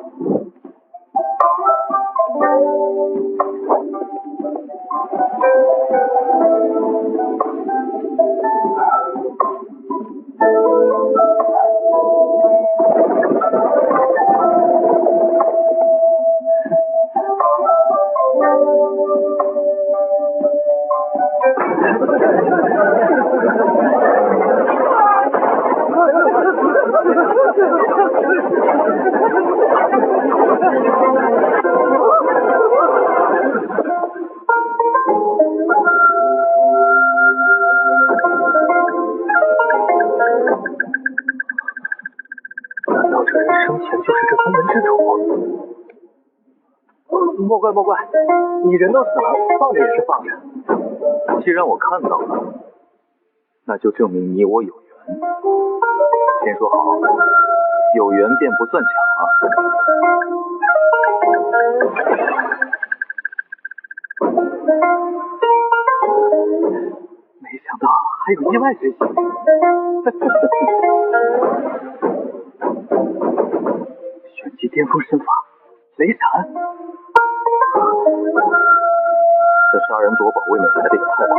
难道这人生前就是这宗门之主？莫怪，你人都死了，放着也是放着。既然我看到了，那就证明你我有缘。先说好，有缘便不算抢啊。没想到还有意外之喜。玄机巅峰身法，雷闪。这杀人夺宝未免来得也太快了，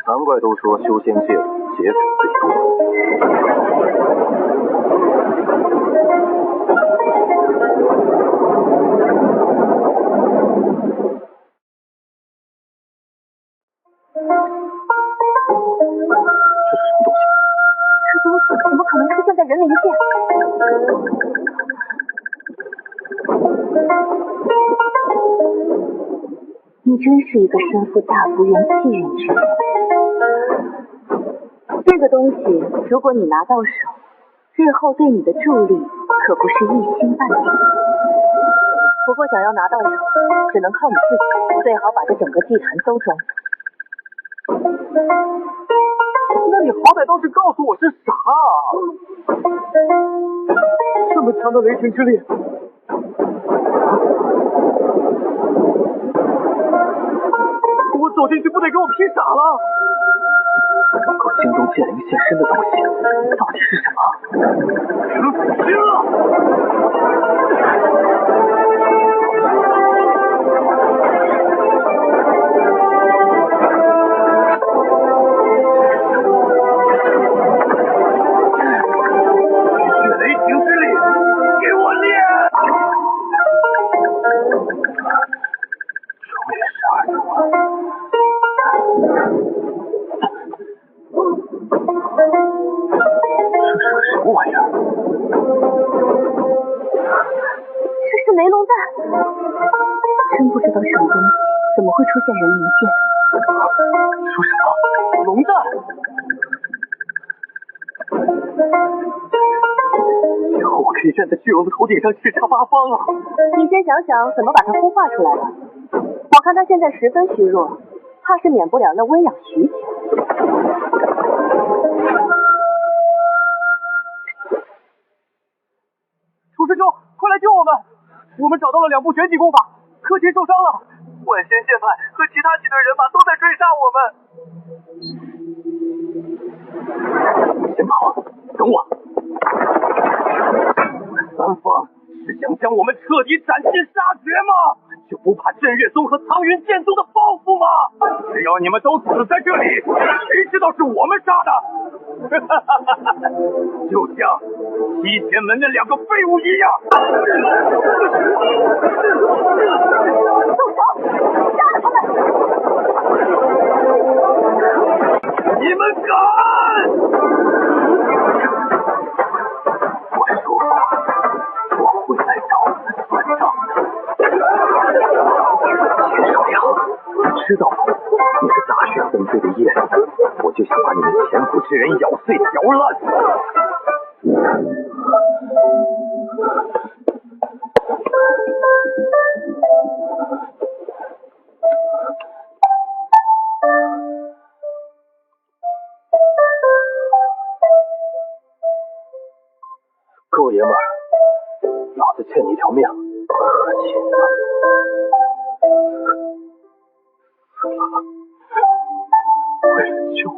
难怪都说修仙界劫匪最多。你真是一个身负大福元气运之人。这个东西，如果你拿到手，日后对你的助力可不是一星半点。不过想要拿到手，只能靠你自己，最好把这整个祭坛都装下。那你好歹倒是告诉我是啥啊？这么强的雷霆之力，我走进去不得给我劈傻了？能够惊动剑灵现身的东西，到底是什么？死心了！雷霆之力，给我练！终于是二组了。这是个什么玩意儿？这是雷龙蛋，真不知道什么东西怎么会出现人灵界的。说什么？龙蛋？以后我可以站在巨龙的头顶上叱咤八方了。你先想想怎么把它孵化出来吧。我看它现在十分虚弱，怕是免不了要温养许久。楚师兄，快来救我们！我们找到了2部绝技功法，柯琴受伤了，万仙剑派和其他几队人马都在追杀我们。先跑，等我。三方是想将我们彻底斩尽杀绝吗？就不怕镇月宗和苍云剑宗的报复吗？只要你们都死在这里，谁知道是我们杀的？就像西天门那2个废物一样。动手，杀了他们！你们敢！我说过，我会来找你们算账的。秦少阳，你知道吗？你是大雪纷飞的夜里，我就想把你们潜伏之人咬碎嚼烂。够爷们儿，老子欠你一条命，可亲了。死了，为了救我。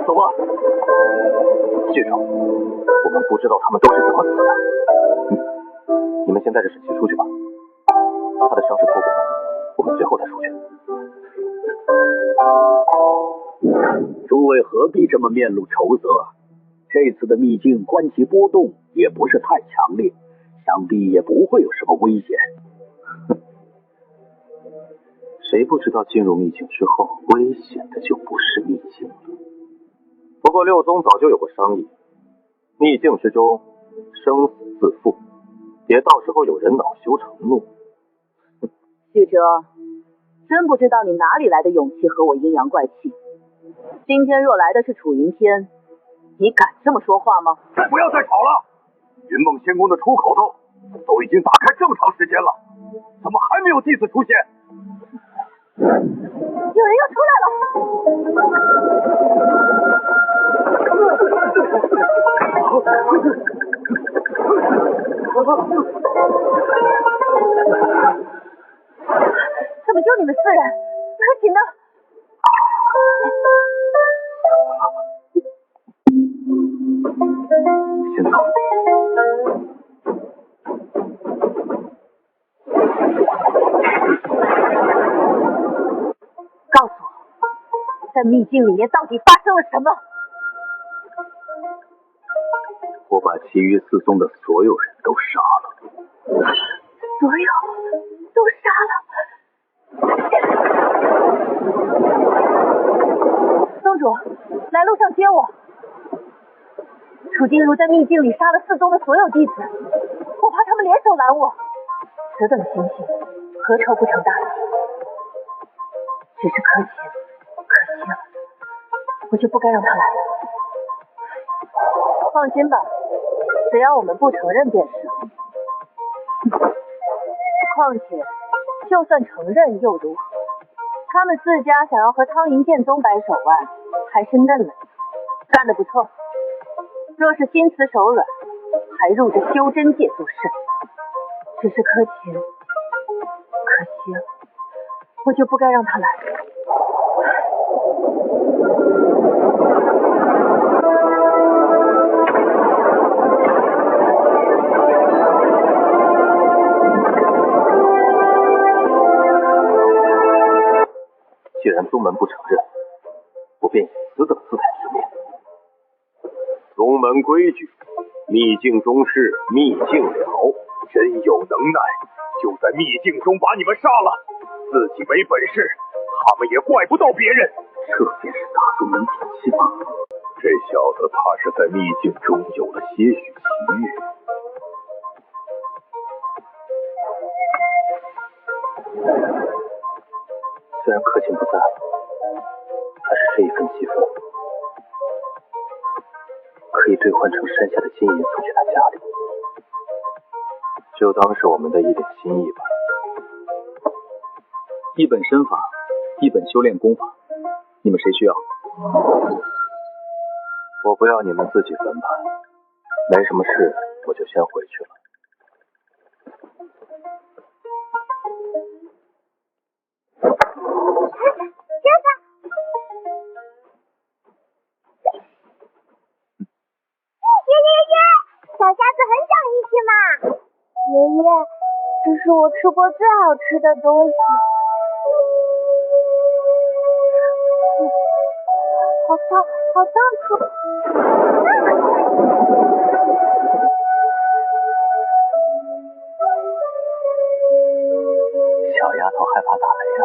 走吧，记住，我们不知道他们都是怎么死的。你们先带着沈西出去吧，他的伤势拖过，我们随后再出去。诸位何必这么面露愁色？这次的秘境观其波动也不是太强烈，想必也不会有什么危险。谁不知道进入秘境之后，危险的就不是秘境了。不过六宗早就有过商议，秘境之中生死自负，别到时候有人恼羞成怒。许哲，真不知道你哪里来的勇气和我阴阳怪气。今天若来的是楚云天，你敢这么说话吗？不要再吵了！云梦仙宫的出口都已经打开这么长时间了，怎么还没有弟子出现？有人要出来了！怎么就你们4人？柯琴呢？先走。告诉我，在秘境里面到底发生了什么？我把其余4宗的所有人都杀了。所有都杀了。宗主，来路上接我。楚金如在秘境里杀了寺宗的所有弟子，我怕他们联手拦我。此等心性，何愁不成大器？只是柯琴，可惜了，我就不该让他来。放心吧，只要我们不承认便是。况且，就算承认又如何？他们四家想要和汤云剑宗摆手腕，还是嫩了，干得不错。若是心慈手软，还入着修真界做甚？只是柯琴，可惜了，我就不该让他来。既然宗门不承认，我便以此等姿态直面。宗门规矩，秘境中事，秘境了。真有能耐，就在秘境中把你们杀了，自己没本事，他们也怪不到别人。这便是大宗门底气吗？这小子怕是在秘境中有了些许奇遇。虽然柯琴不在，但是这一份积分可以兑换成山下的金银送去他家里，就当是我们的一点心意吧。一本身法，一本修炼功法，你们谁需要？我不要，你们自己分吧。没什么事，我就先回去了。小虾子很讲义气嘛。爷爷，这是我吃过最好吃的东西。好烫，好烫！小丫头害怕打雷啊？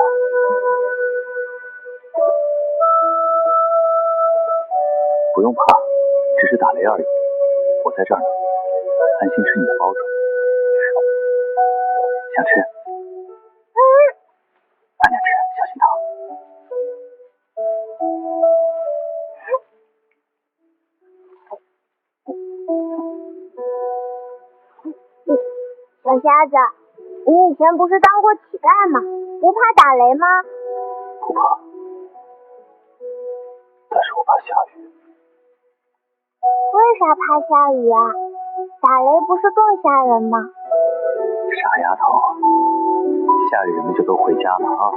不用怕，只是打雷而已。我在这儿呢，安心吃你的包子。想吃？慢点吃，小心烫。小虾子，你以前不是当过乞丐吗？不怕打雷吗？不怕，但是我怕下雨。为啥怕下雨啊？打雷不是更吓人吗？傻丫头，下雨人们就都回家了啊，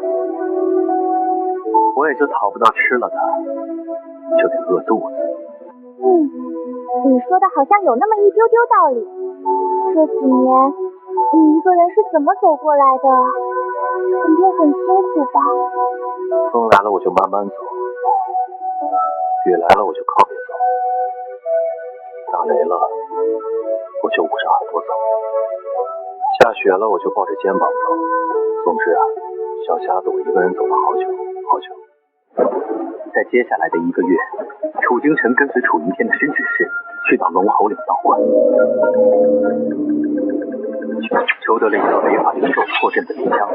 我也就讨不到吃了的，就得饿肚子。你说的好像有那么一丢丢道理。这几年你一个人是怎么走过来的？肯定很辛苦吧？风来了我就慢慢走，雨来了我就靠边走，打雷了我就捂着耳朵走，下雪了我就抱着肩膀走。总之啊，小瞎子我一个人走了好久好久。在接下来的1个月，楚京城跟随楚云天的申指示去到龙喉岭道观，求得了一个违法灵咒破阵的迷枪，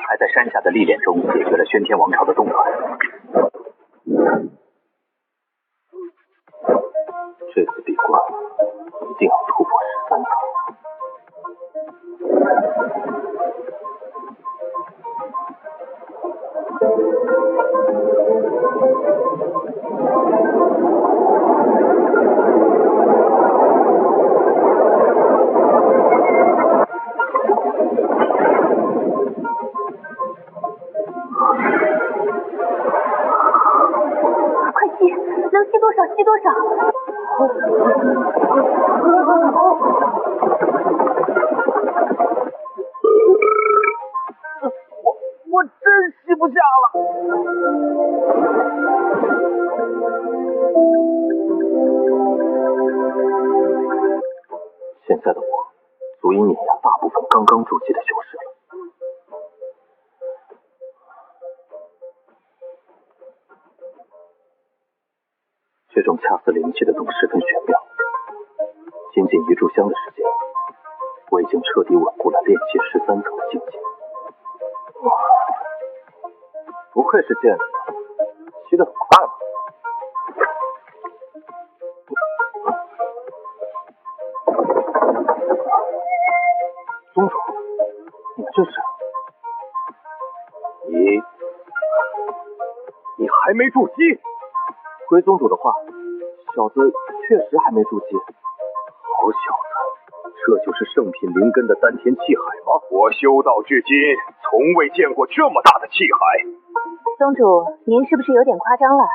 还在山下的历练中解决了宣天王朝的动乱。这次闭关一定要突破13层。快吸，能吸多少吸多少。我真吸不下了。现在的我足以碾压大部分刚刚筑基的修士了。这种掐死灵气的洞十分玄妙。仅仅一炷香的时间，我已经彻底稳固了炼气13层的境界。哇，不愧是剑子，吸得很快嘛。宗主，你们这是？你还没筑基？归宗主的话，小子确实还没筑基。好小子，这就是圣品灵根的丹田气海吗？我修道至今，从未见过这么大的气海。宗主，您是不是有点夸张了？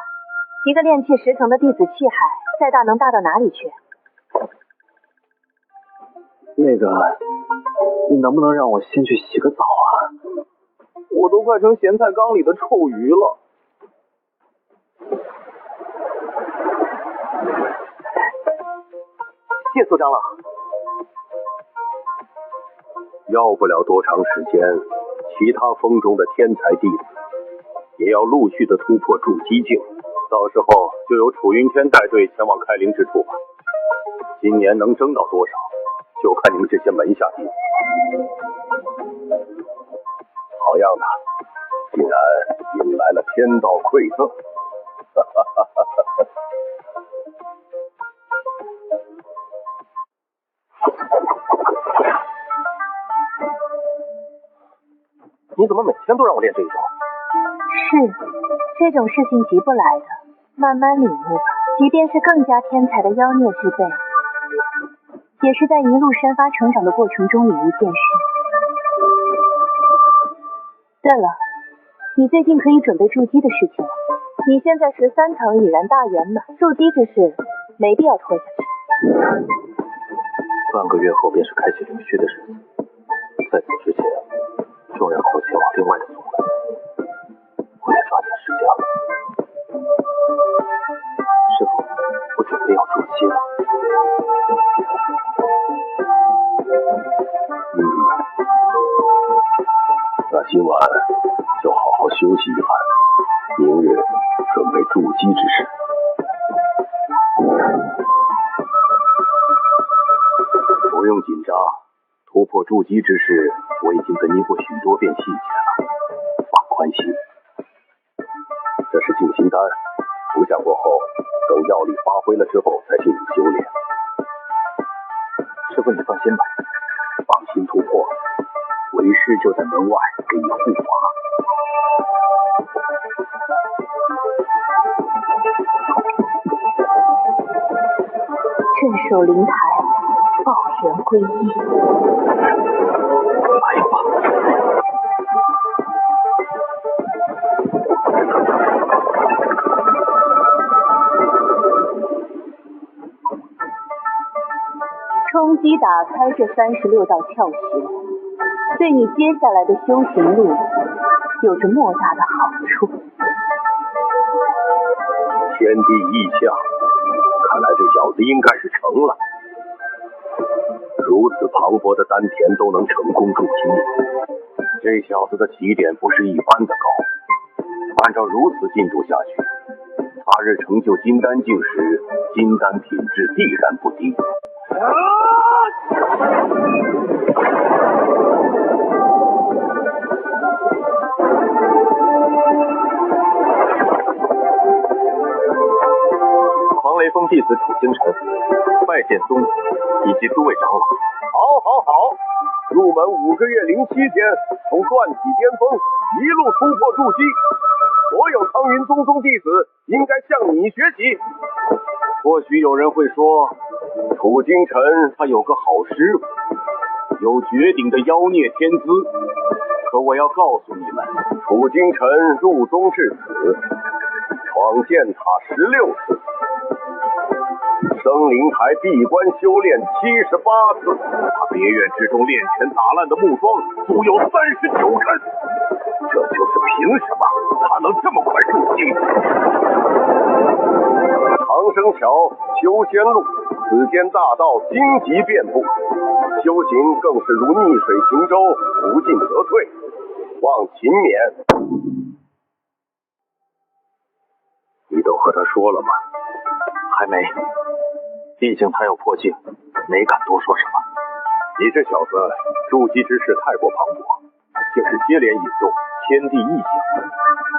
一个炼气10层的弟子气海，再大能大到哪里去？那个，你能不能让我先去洗个澡啊？我都快成咸菜缸里的臭鱼了。谢苏长老。要不了多长时间，其他峰中的天才弟子也要陆续的突破筑基境，到时候就由楚云天带队前往开灵之处吧。今年能争到多少，就看你们这些门下弟子。好样的，竟然引来了天道馈赠。你怎么每天都让我练这一招？是，这种事情急不来的，慢慢领悟吧。即便是更加天才的妖孽之辈，也是在一路生发成长的过程中领悟见识。对了，你最近可以准备筑基的事情了。你现在13层已然大圆满，筑基之事没必要拖下去。半个月后便是开启灵虚的日子，在此之前，众人后前往另外的宗门，我得抓紧时间了。师父，我准备要筑基了。那今晚就好好休息一番，明日准备筑基之事。不用紧张，突破筑基之事，我已经跟你过许多遍细节了，放宽心。这是静心丹，服下过后，等药力发挥了之后再进入修炼。师父你放心吧，放心突破，为师就在门外给你护法。镇守灵台，抱元归一。来吧。冲击打开这36道窍穴，对你接下来的修行路有着莫大的好处。天地异象，看来这小子应该是成了。如此磅礴的丹田都能成功筑基，这小子的起点不是一般的高。按照如此进度下去，他日成就金丹境时，金丹品质必然不低。黄雷锋弟子楚星辰，拜见宗主以及诸位长老。好，入门5个月07天，从断体巅峰一路突破筑基，所有苍云宗弟子应该向你学习。或许有人会说，楚京辰他有个好师傅，有绝顶的妖孽天资，可我要告诉你们，楚京辰入宗至此，闯剑塔16次，升灵台闭关修炼78次，他别院之中练拳打烂的木桩足有39根，这就是凭什么他能这么快筑基。长生桥、修仙路、此间大道荆棘遍布，修行更是如逆水行舟，不进则退，望勤勉。你都和他说了吗？还没，毕竟他要破境，没敢多说什么。你这小子筑基之势太过磅礴，竟是接连引动天地异象，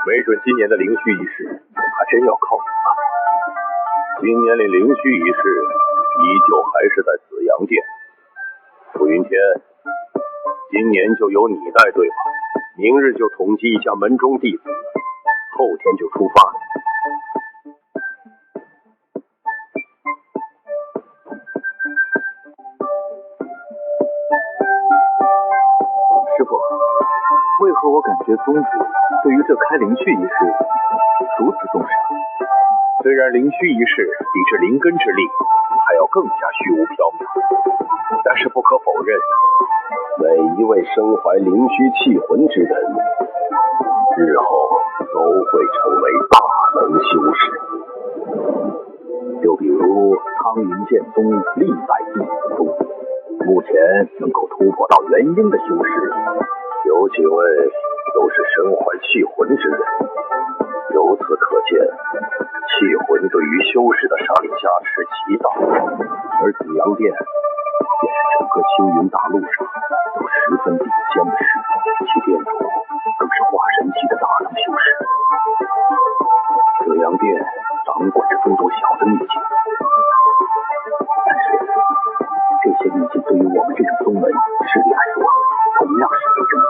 没准今年的灵虚一事还真要靠你了。今年里灵虚一事依旧还是在紫阳殿。傅云天，今年就由你带队吧，明日就统计一下门中弟子，后天就出发。师傅，为何我感觉宗主对于这开灵虚一事如此重视？虽然灵虚一事比这灵根之力还要更加虚无缥缈，但是不可否认，每一位身怀灵虚气魂之人，日后都会成为大能修士。就比如苍云剑宗历代弟子中，目前能够突破到元婴的修士，有几位都是身怀气魂之人。由此可见，气魂对于修士的上下持极大。而紫阳殿也是整个青云大陆上都十分顶尖的势力，其殿主更是化神期的大能修士。紫阳殿掌管着诸多小的秘境，但是这些秘境对于我们这种宗门势力来说，同样十分珍贵。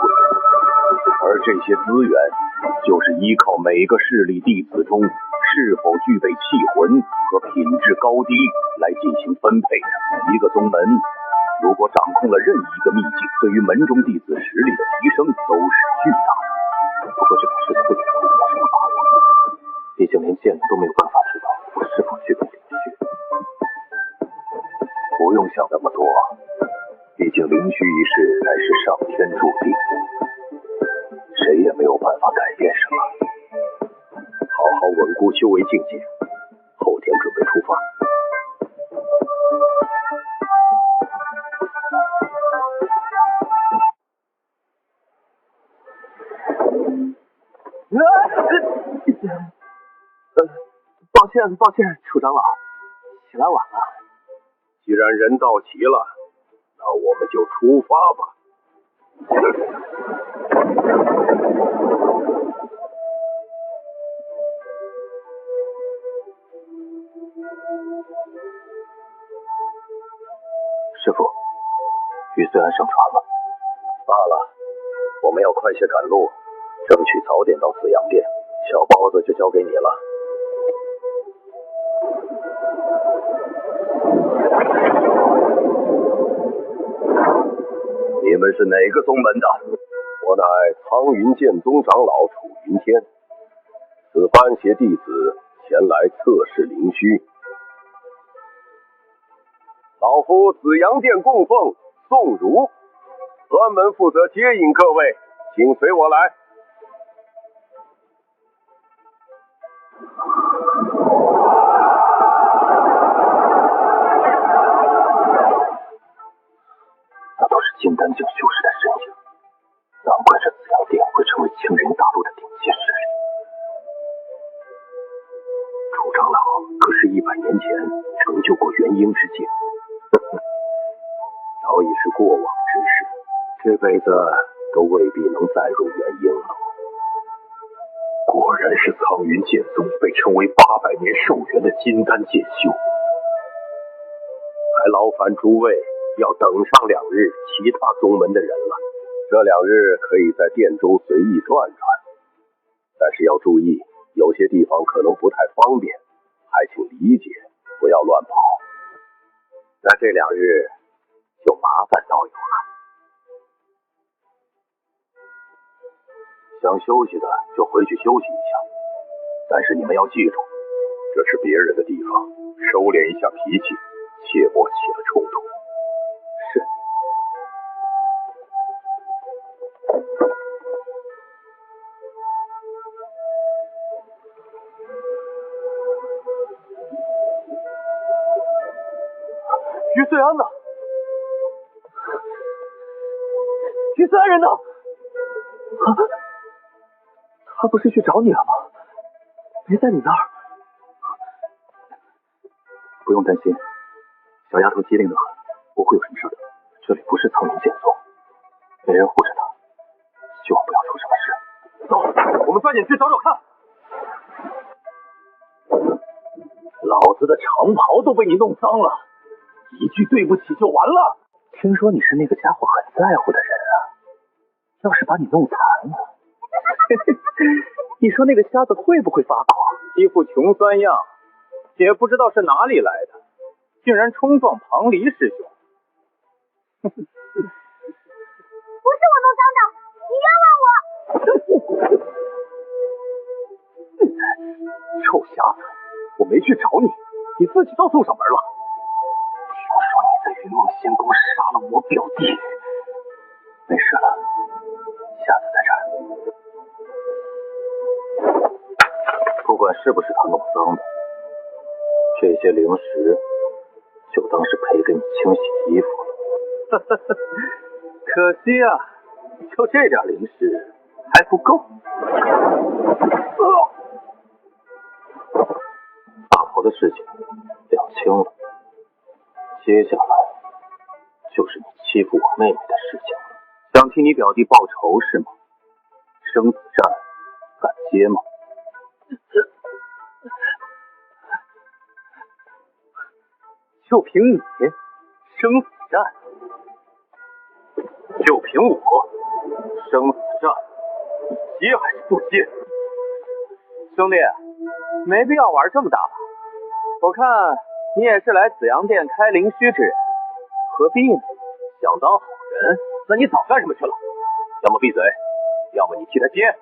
而这些资源，就是依靠每个势力弟子中是否具备气魂和品质高低来进行分配的。一个宗门如果掌控了任一个秘境，对于门中弟子实力的提升都是巨大的。不过这种事情不仅是我说了罢了，毕竟连剑都没有办法知道我是否具备灵虚。不用想那么多，毕竟灵虚一事乃是上天注定，谁也没有办法改变什么。好好稳固修为境界，后天准备出发。抱歉，楚长老，起来晚了。既然人到齐了，那我们就出发吧。师傅，于虽安上船了。罢了，我们要快些赶路，争取早点到紫阳殿。小包子就交给你了。你们是哪个宗门的？我乃苍云剑宗长老楚云天，此番携弟子前来测试灵虚。老夫紫阳殿供奉宋儒，专门负责接引各位，请随我来。那都是金丹境修士的身影，难怪这紫阳殿会成为青云大陆的顶级势力。楚长老可是100年前成就过元婴之境，早已是过往之事，这辈子都未必能再入元婴了。果然是苍云剑宗被称为800年寿元的金丹剑修，还劳烦诸位要等上2日其他宗门的人了。这2日可以在殿中随意转转，但是要注意，有些地方可能不太方便，还请理解，不要乱跑。那这2日就麻烦道友了。想休息的就回去休息一下，但是你们要记住，这是别人的地方，收敛一下脾气，切莫起了冲突。是。于岁安呢？于岁安人呢？他不是去找你了吗？没在你那儿。不用担心，小丫头机灵得很，不会有什么事的。这里不是苍云剑宗，没人护着她，希望不要出什么事。走，我们抓紧去找找看。老子的长袍都被你弄脏了，一句对不起就完了。听说你是那个家伙很在乎的人啊，要是把你弄残了，你说那个瞎子会不会发狂？一副穷酸样，也不知道是哪里来的，竟然冲撞庞离师兄。不是我弄脏的，你冤枉我！臭瞎子，我没去找你，你自己倒送上门了。听说你在云梦仙宫杀了我表弟，没事了，瞎子在这儿。不管是不是他弄脏的，这些灵石就当是赔给你清洗衣服了。可惜啊，就这点灵石还不够。大婆的事情两清了，接下来就是你欺负我妹妹的事情了。想替你表弟报仇是吗？生死战敢接吗？就凭你生死战？就凭我生死战，你接还是不接？兄弟，没必要玩这么大吧？我看你也是来紫阳殿开灵虚之人，何必呢？想当好人，那你早干什么去了？要么闭嘴，要么你替他接。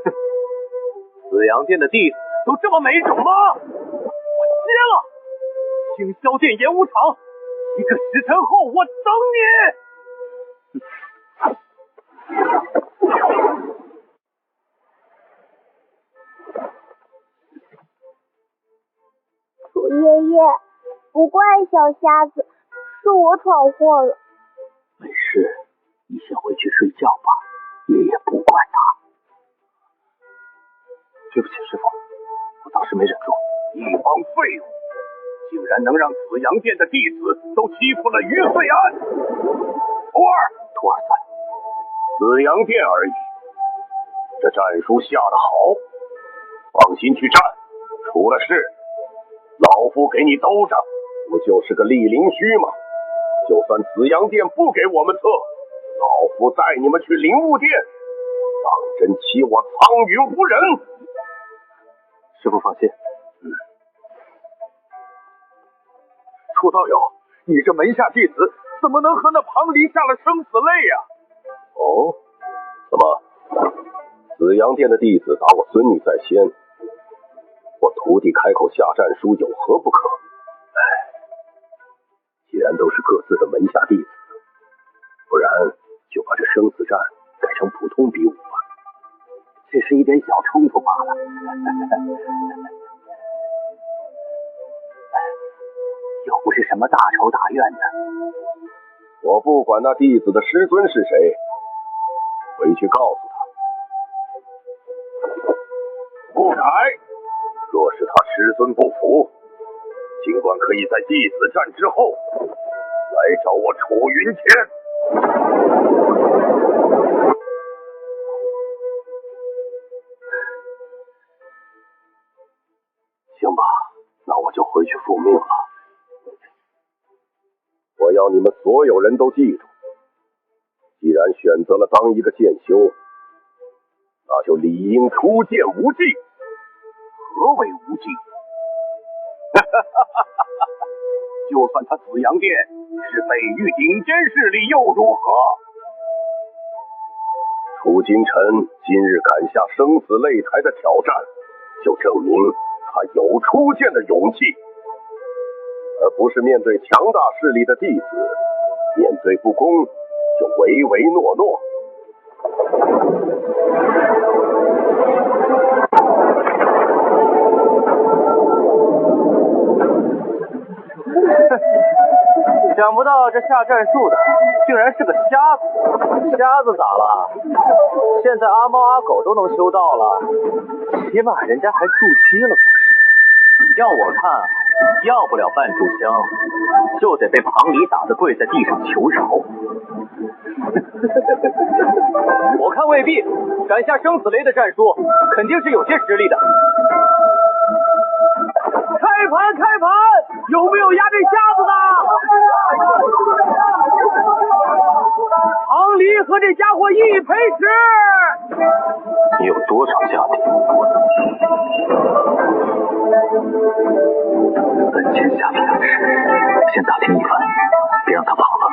哼，紫阳殿的弟子都这么没种吗？我接了。清霄殿演武场，一个时辰后我等你。楚爷爷，不怪小瞎子，是我闯祸了。没事，你先回去睡觉吧，爷爷不怪他。对不起师傅，我当时没忍住。一帮废物，竟然能让紫阳殿的弟子都欺负了于岁安。徒儿在，紫阳殿而已，这战书下得好，放心去战，出了事老夫给你兜着。不就是个立灵虚吗？就算紫阳殿不给我们测，老夫带你们去灵雾殿，当真欺我苍云夫人。师傅放心。楚道友，你这门下弟子怎么能和那庞离下了生死泪呀？哦，怎么？紫阳殿的弟子打我孙女在先，我徒弟开口下战书有何不可？既然都是各自的门下弟子，不然就把这生死战改成普通比武吧。只是一点小冲突罢了。又不是什么大仇大怨的。我不管那弟子的师尊是谁，回去告诉他，不改。若是他师尊不服，尽管可以在弟子战之后来找我楚云天。行吧，那我就回去复命了。我要你们所有人都记住，既然选择了当一个剑修，那就理应出剑无忌。何为无忌？就算他紫阳殿是北域顶尖势力又如何？楚金晨今日敢下生死擂台的挑战，就证明他有出剑的勇气，而不是面对强大势力的弟子，面对不公就唯唯诺诺。想不到这下战术的竟然是个瞎子。瞎子咋了？现在阿猫阿狗都能修道了，起码人家还筑基了不是？要我看，要不了半炷香，就得被庞离打得跪在地上求饶。我看未必，斩下生死雷的战术肯定是有些实力的。开盘，开盘，有没有压这瞎子的？庞离和这家伙一赔10。你有多少家底？3000下皮的事，先打听一番，别让他跑了。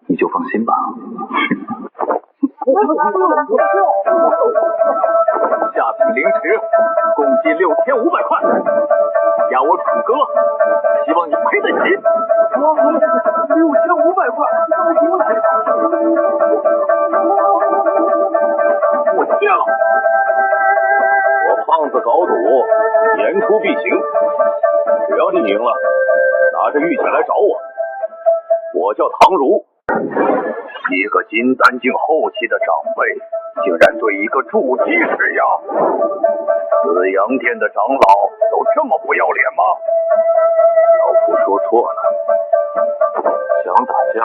你就放心吧。下品凌迟，共计6500块，压我楚哥，希望你赔得起。6500块，我接了。我胖子搞赌，言出必行。只要你赢了，拿着玉钱来找我。我叫唐如，一个金丹境后期的长辈，竟然对一个筑基施压。紫阳殿的长老都这么不要脸吗？老夫说错了，想打架，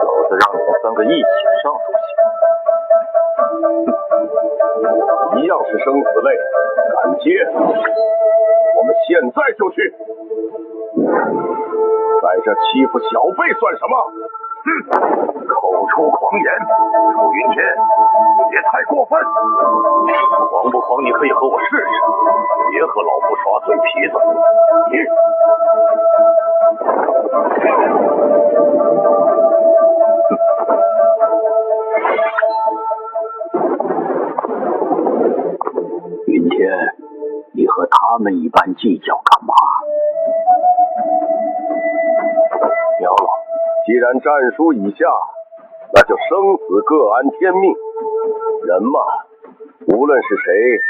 老子让你们3个一起上都一样是生死类，敢接？我们现在就去。在这欺负小辈算什么？口出狂言，楚云天，别太过分。狂不狂？你可以和我试试，别和老夫耍嘴皮子。云天，你和他们一般计较干嘛？苗老，既然战书已下，那就生死各安天命。人嘛，无论是谁，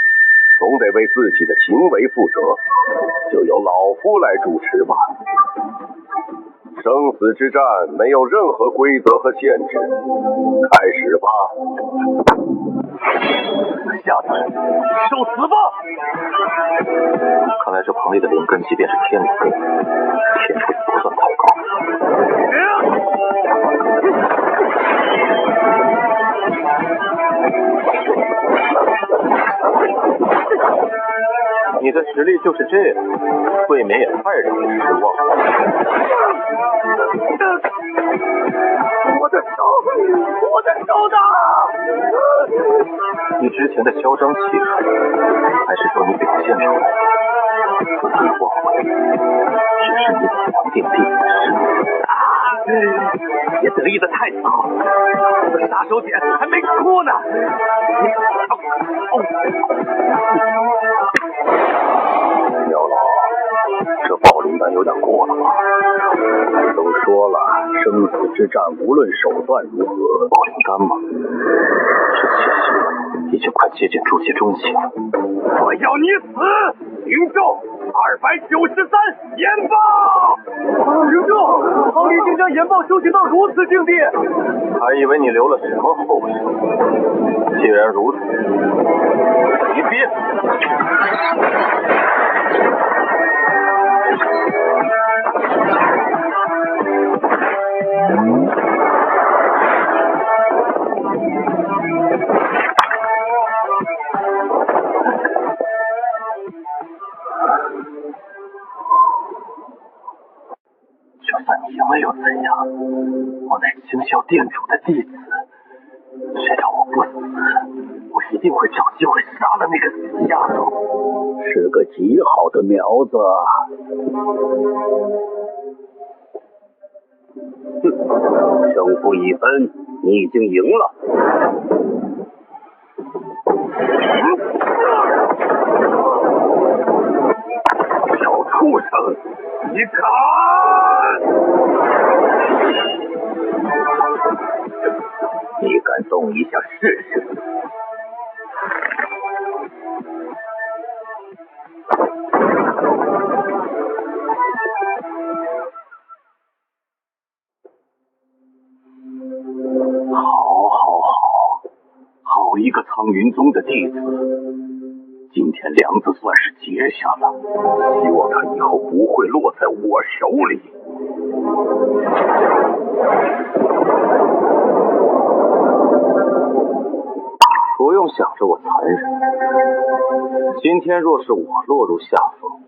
总得为自己的行为负责，就由老夫来主持吧。生死之战没有任何规则和限制，开始吧。下子，受死吧！看来这庞离的灵根，即便是天灵根，天赋也不算太高。你的实力就是这样，未免也太让人失望了。我的手呢？你之前的嚣张气势，还是说你表现出来的？此地荒芜，只是你紫阳殿弟子的事。也得意的太早，我的杀手锏还没出呢。苗老，这暴灵丹有点过了吧？都说了，生死之战无论手段如何，暴灵丹吗？这气息已经快接近筑基中期了。我要你死！灵咒293，研爆！灵咒，庞离竟将研爆修行到如此境地，还以为你留了什么后手。既然如此，一变。就算赢了又怎样？我乃清霄殿主的弟子，只要我不死，我一定会找机会杀了那个死丫头。是个极好的苗子。胜负已分，你已经赢了。小畜生，你敢！你敢动一下试试？好一个苍云宗的弟子，今天梁子算是结下了，希望他以后不会落在我手里。不用想着我残忍，今天若是我落入下风，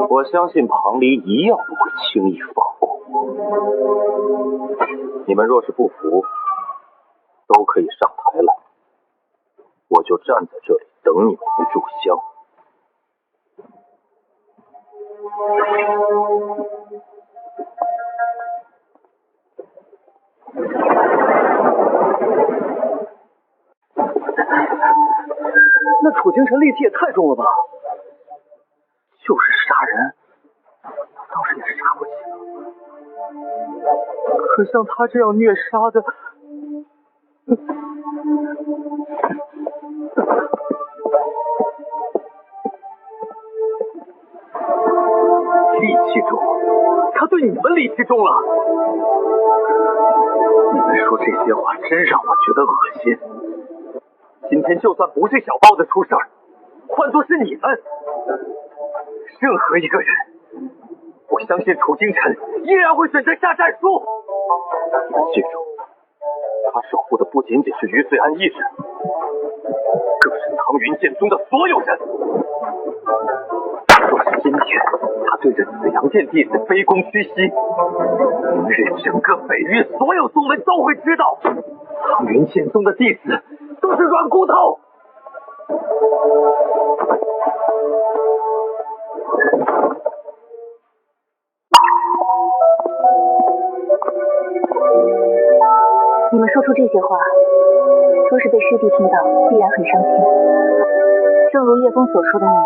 我相信庞离一样不会轻易放过我。你们若是不服，都可以上台来，我就站在这里等你们一炷香。那楚京城戾气也太重了吧！就是杀人，倒是也杀过去了。可像他这样虐杀的，戾气重，他对你们戾气重了。你们说这些话真让我觉得恶心。今天就算不是小包子出事儿，换作是你们，任何一个人，我相信楚京城依然会选择下战书。你们记住，他守护的不仅仅是于岁安一人，更是苍云剑宗的所有人。若是今天他对着紫阳剑弟子卑躬屈膝，明日整个北域所有宗门都会知道，苍云剑宗的弟子都是软骨头。你们说出这些话，若是被师弟听到，必然很伤心。正如叶枫所说的那样，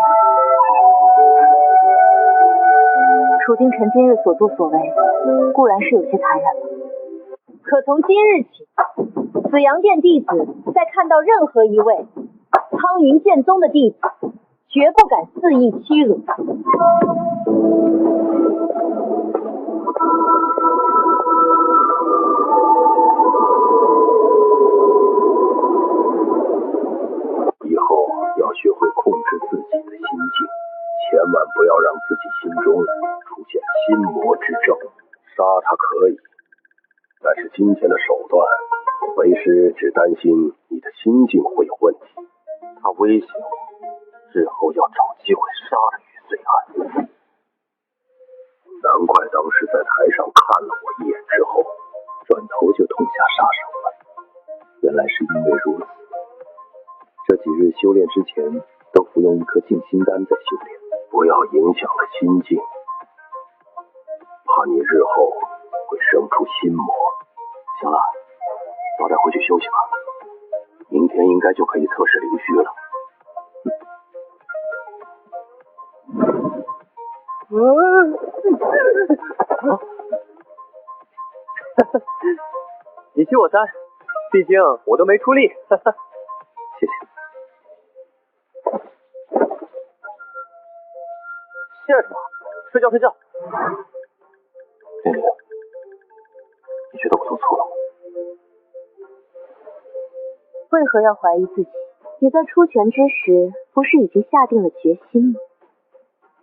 楚京城今日所作所为，固然是有些残忍了。可从今日起，紫阳殿弟子在看到任何一位苍云剑宗的弟子，绝不敢肆意欺辱。以后要学会控制自己的心境，千万不要让自己心中出现心魔之症。杀他可以，但是今天的手段，为师只担心你的心境会有问题。他威胁我，日后要找机会杀了于岁安。难怪当时在台上看了我一眼之后，转头就痛下杀手了。原来是因为如此。这几日修炼之前，都服用一颗静心丹在修炼，不要影响了心境，怕你日后会生出心魔。行了，早点回去休息吧，明天应该就可以测试灵虚了。你欺我3，毕竟我都没出力。谢谢。谢什么？睡觉睡觉。玲玲，你觉得我做错了吗？为何要怀疑自己？你在出拳之时，不是已经下定了决心吗？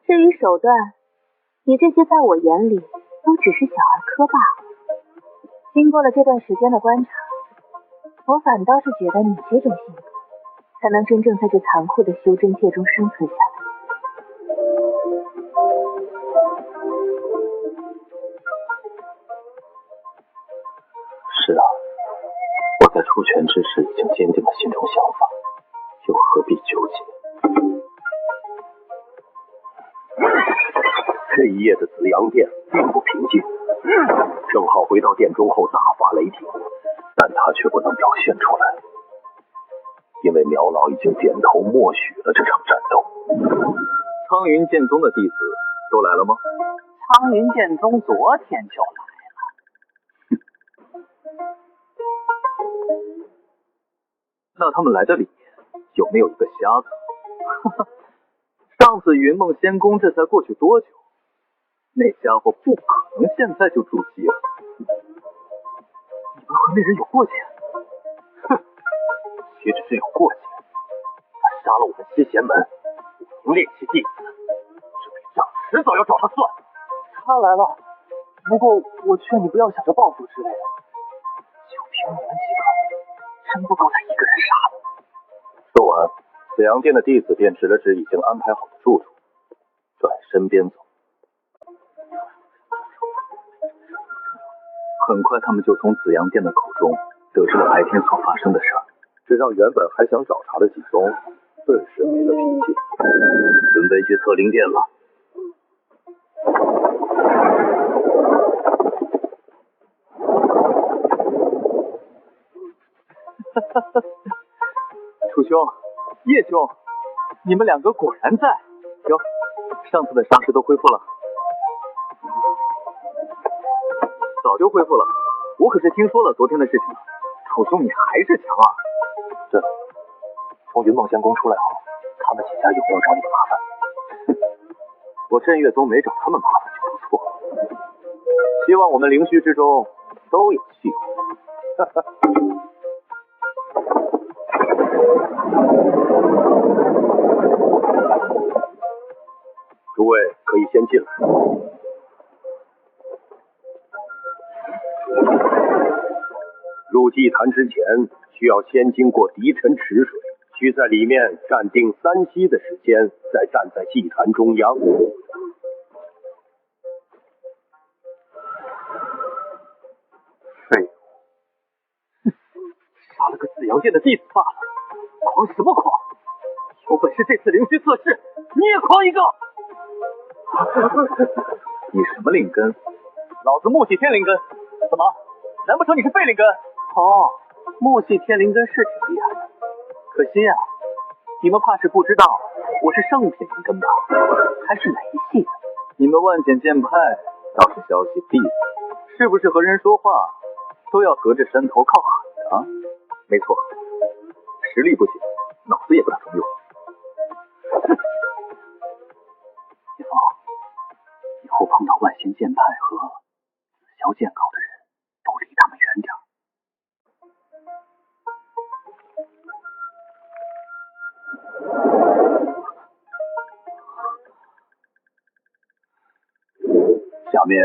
至于手段，你这些在我眼里都只是小儿科罢了。经过了这段时间的观察，我反倒是觉得你这种性格，才能真正在这残酷的修真界中生存下来。是啊，我在出拳之时已经坚定了心中想法，又何必纠结？这一夜的紫阳殿并不平静。郑浩回到殿中后大发雷霆，但他却不能表现出来，因为苗老已经点头默许了这场战斗。苍云剑宗的弟子都来了吗？苍云剑宗昨天就来了。那他们来的里面有没有一个瞎子？上次云梦仙宫这才过去多久？那家伙不可能现在就入籍了。你们和那人有过节？哼，岂止是有过节，他杀杀了我们西贤门武林炼气弟子，这笔账迟早要找他算。他来了，不过我劝你不要想着报复之类的，就凭你们几个，真不够他一个人杀的。说完，紫阳殿的弟子便指了指已经安排好的住处，转身边走。很快，他们就从紫阳殿的口中得知了白天所发生的事儿，这让原本还想找茬的季松顿时没了脾气，准备去测灵殿了。楚兄、叶兄，你们两个果然在。哟，上次的伤势都恢复了？早就恢复了，我可是听说了昨天的事情了。楚兄，你还是强啊！这，从云梦仙宫出来后，他们几家有没有找你们麻烦？我镇月宗没找他们麻烦就不错，希望我们灵虚之中都有气候。哈哈。诸位可以先进来。入祭坛之前，需要先经过敌尘池水，需在里面站定3息的时间，再站在祭坛中央。废物！杀了个紫阳殿的弟子罢了，狂什么狂？有本事这次灵虚测试，你也狂一个！你什么灵根？老子木系天灵根。怎么？难不成你是废灵根？哦，木系天灵根是挺厉害的，可惜啊，你们怕是不知道我是圣品灵根吧？还是哪一系的？你们万剑剑派倒是消息闭塞，是不是和人说话都要隔着山头靠喊啊？没错，实力不行，脑子也不大中用。叶枫，以后碰到万仙剑派和紫霄剑高的人，都离他们远点。下面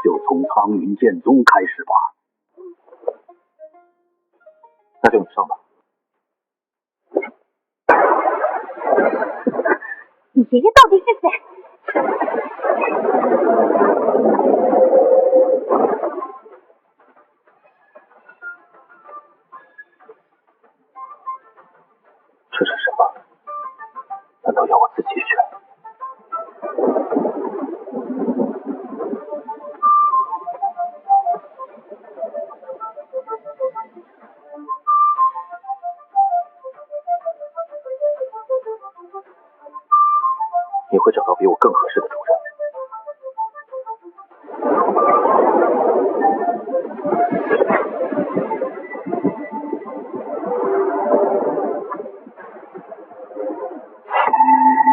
就从苍云剑宗开始吧。那就你上吧。你爷爷到底是谁？这是什么？难道要我自己选？你会找到比我更合适的主人。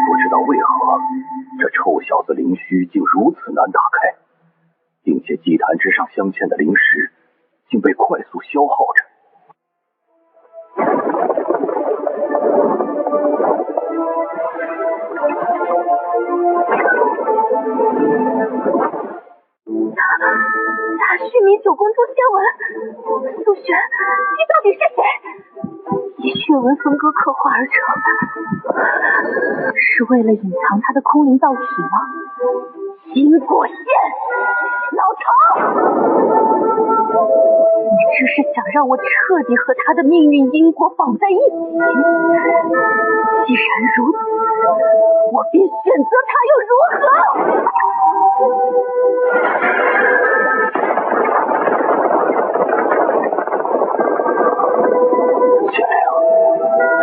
不知道为何，这臭小子灵虚竟如此难打开，并且祭坛之上镶嵌的灵石竟被快速消耗着。续米九宫诛仙文，苏璇，你到底是谁？以血纹分割刻画而成，是为了隐藏他的空灵道体吗？金果仙，老头，你这是想让我彻底和他的命运因果绑在一起？既然如此，我便选择他又如何？剑灵，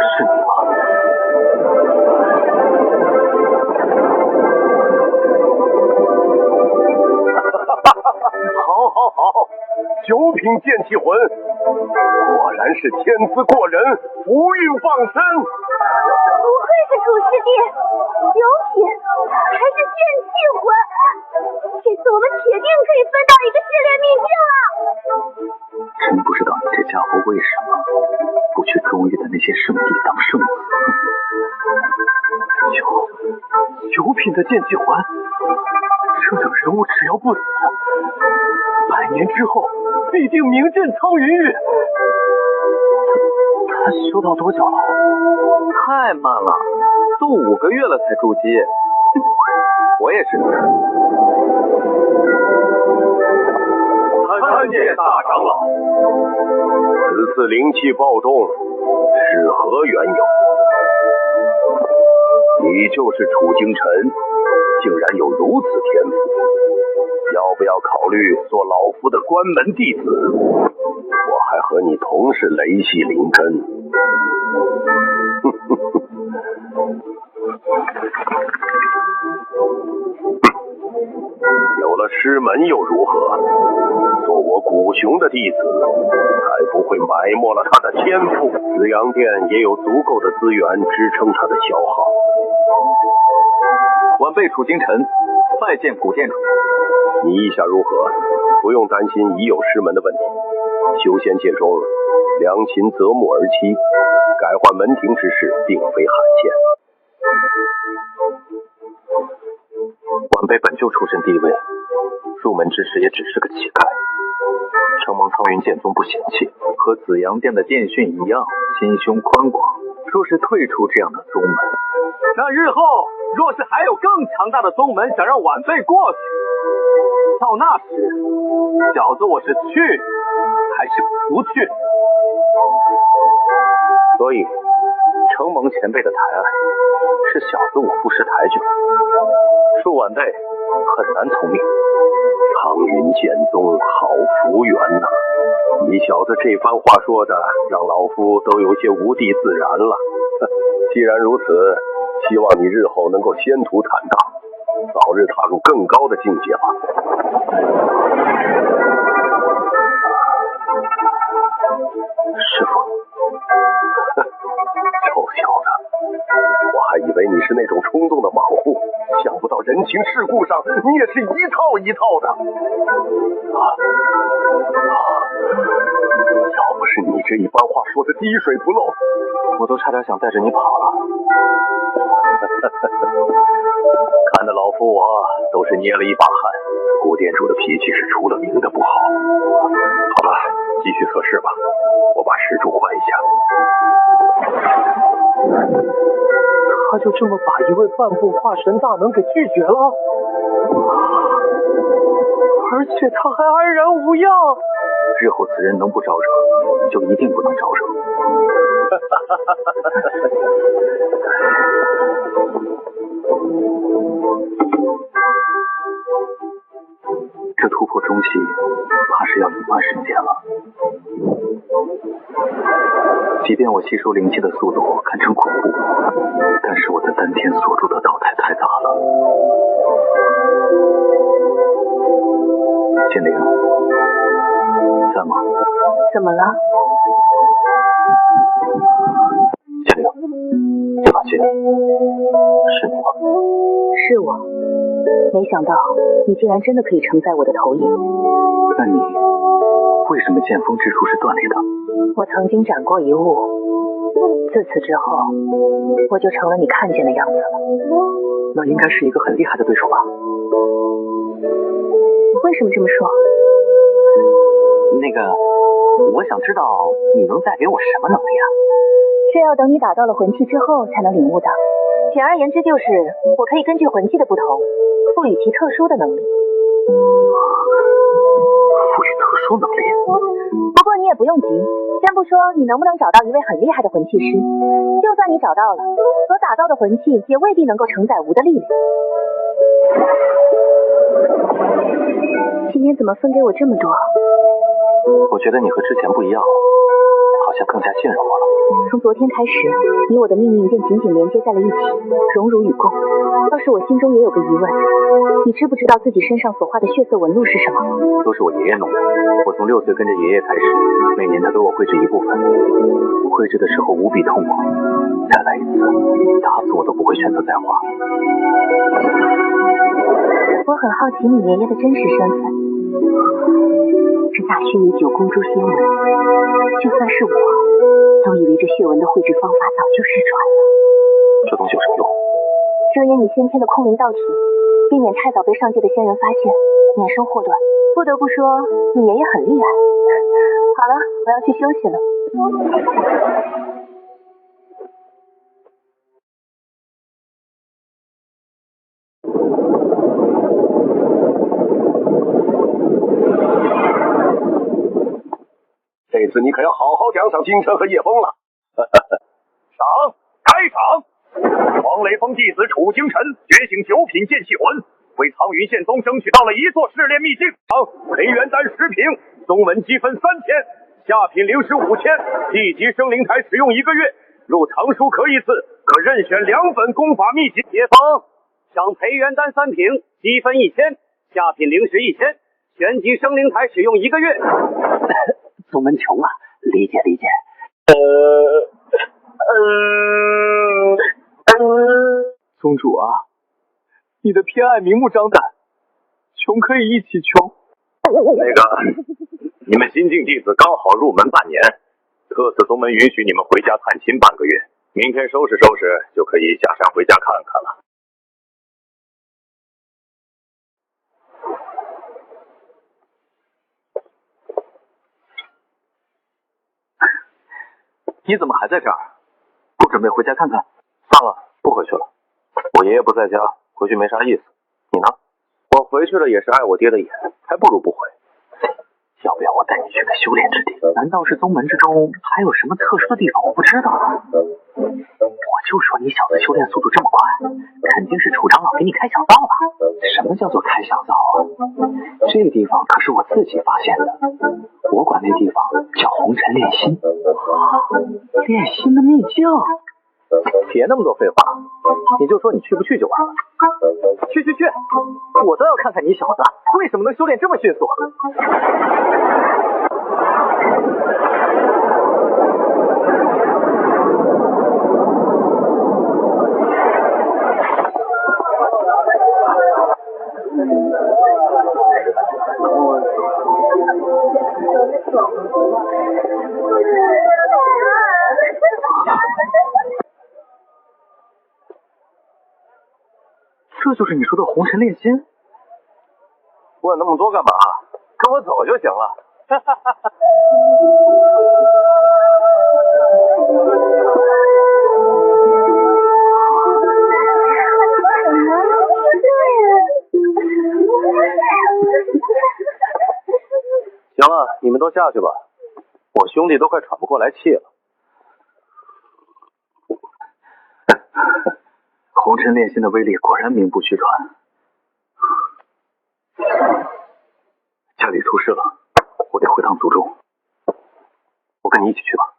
是你吗？好好好，9品剑气魂，果然是天资过人，福运傍身。不愧是楚师弟，9品还是剑气魂，这次我们铁定可以分到一个试炼秘境了。真不知道你这家伙为什么不去中域的那些圣地当圣子。九品的剑气环，这等人物只要不死，100年之后必定名震苍云域。他修到多久了？太慢了，都5个月了才筑基。我也是。参见大长老，此次灵气暴动是何缘由？你就是楚京晨，竟然有如此天赋，要不要考虑做老夫的关门弟子？我还和你同是雷系灵根。有了师门又如何？做我古雄的弟子，才不会埋没了他的天赋。紫阳殿也有足够的资源支撑他的消耗。晚辈楚京晨拜见古殿主。你意下如何？不用担心已有师门的问题。修仙界中良禽择木而栖，改换门庭之事并非罕见。晚辈本就出身低微，入门之时也只是个乞丐。承蒙苍云剑宗不嫌弃，和紫阳殿的电讯一样，心胸宽广，说是退出这样的宗门。那日后若是还有更强大的宗门想让晚辈过去，到那时小子我是去还是不去？所以承蒙前辈的抬爱，是小子我不识抬举，恕晚辈很难从命。苍云剑宗好福缘呐！你小子这番话说的，让老夫都有些无地自然了。既然如此，希望你日后能够仙途坦荡，早日踏入更高的境界吧。师父，臭小子，我还以为你是那种冲动的莽户，想不到人情世故上你也是一套一套的。要不是你这一番话说的滴水不漏，我都差点想带着你跑了。看得老夫我都是捏了一把汗。古殿主的脾气是出了名的不好。好了，继续测试吧，我把石柱换一下。他就这么把一位半步化神大能给拒绝了，而且他还安然无恙。日后此人能不招惹，就一定不能招惹。这突破中期，怕是要1段时间了。即便我吸收灵气的速度堪称恐怖，但是我的丹田锁住的道态太大了。剑灵，在吗？怎么了？剑灵，这把剑是你吗？是我。没想到你竟然真的可以承载我的投影。那你为什么剑锋之处是断裂的？我曾经斩过一物，自此之后我就成了你看见的样子了。那应该是一个很厉害的对手吧？为什么这么说？那个，我想知道你能带给我什么能力啊？这要等你打到了魂器之后才能领悟的。简而言之就是，我可以根据魂器的不同，赋予其特殊的能力。赋予特殊能力？不过你也不用急，先不说你能不能找到一位很厉害的魂器师，就算你找到了，所打造的魂器也未必能够承载无的力量。今天怎么分给我这么多？我觉得你和之前不一样了，好像更加信任我了。从昨天开始，你我的命运便紧紧连接在了一起，荣辱与共。倒是我心中也有个疑问，你知不知道自己身上所画的血色纹路是什么？都是我爷爷弄的。我从6岁跟着爷爷开始，每年他给我绘制一部分，绘制的时候无比痛苦，再来一次，打死我都不会选择再画。我很好奇你爷爷的真实身份。这大须弥9公诸仙纹，就算是我，都以为这血纹的绘制方法早就失传了。东西有什么用？遮掩你先天的空灵道体，避免太早被上界的仙人发现，免生祸端。不得不说，你爷爷很厉害。好了，我要去休息了。这次你可要好好奖赏金晨和叶枫了。赏，开赏！黄雷锋弟子楚清晨觉醒9品剑气魂，为苍云剑宗争取到了1座试炼秘境。培元丹10瓶，宗门积分3000，下品灵石5000，地级生灵台使用1个月。入藏书壳1次，可任选2本功法秘籍。叶枫，赏培元丹3瓶，积分1000，下品灵石1000，全级生灵台使用1个月。宗门穷啊，理解理解。宗主啊，你的偏爱明目张胆，穷可以一起穷。你们新晋弟子刚好入门半年，特此宗门允许你们回家探亲半个月，明天收拾收拾就可以下山回家看看了。你怎么还在这儿？不准备回家看看？算了，不回去了。我爷爷不在家，回去没啥意思。你呢？我回去了也是碍我爹的眼，还不如不回。要不要我带你去个修炼之地？难道是宗门之中还有什么特殊的地方我不知道？我就说你小子修炼速度这么快，肯定是楚长老给你开小灶了。什么叫做开小灶啊？这地方可是我自己发现的，我管那地方叫红尘炼心。炼心的秘境？别那么多废话，你就说你去不去就完了。去，我倒要看看你小子为什么能修炼这么迅速。这就是你说的红尘炼心？问那么多干嘛？跟我走就行了。行了，你们都下去吧，我兄弟都快喘不过来气了。红尘炼心的威力果然名不虚传。家里出事了，我得回趟族中。我跟你一起去吧。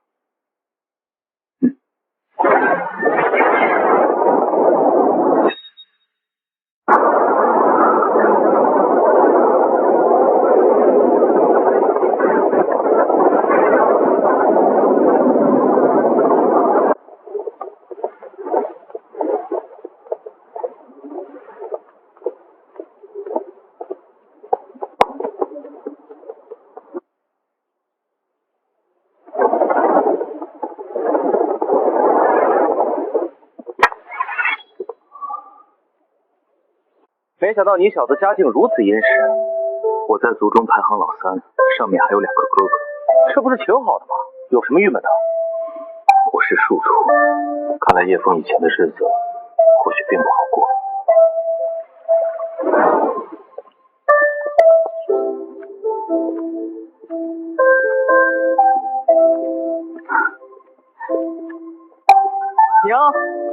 没想到你小子家境如此殷实，我在族中排行老3，上面还有2个哥哥，这不是挺好的吗？有什么郁闷的？我是庶出，看来叶枫以前的日子或许并不好过。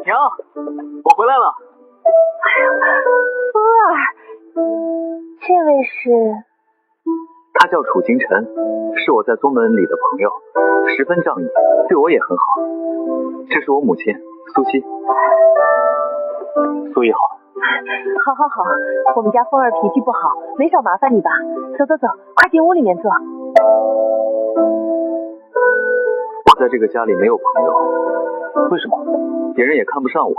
娘，我回来了。风儿，这位是？他叫楚清晨，是我在宗门里的朋友，十分仗义，对我也很好。这是我母亲苏西。苏姨好。好，我们家风儿脾气不好，没少麻烦你吧？走，快进屋里面坐。我在这个家里没有朋友，为什么？别人也看不上我，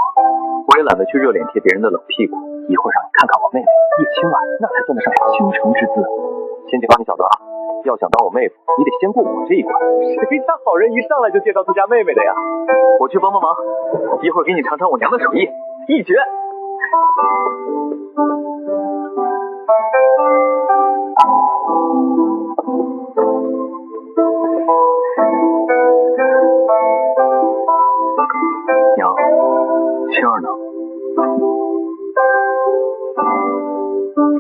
我也懒得去热脸贴别人的冷屁股。一会儿让你看看我妹妹，叶青儿，那才算得上是倾城之姿。先警告你小子啊，要想当我妹夫，你得先过我这一关。谁家好人一上来就介绍自家妹妹的呀？我去帮帮忙，一会儿给你尝尝我娘的手艺，一绝。娘，青儿呢？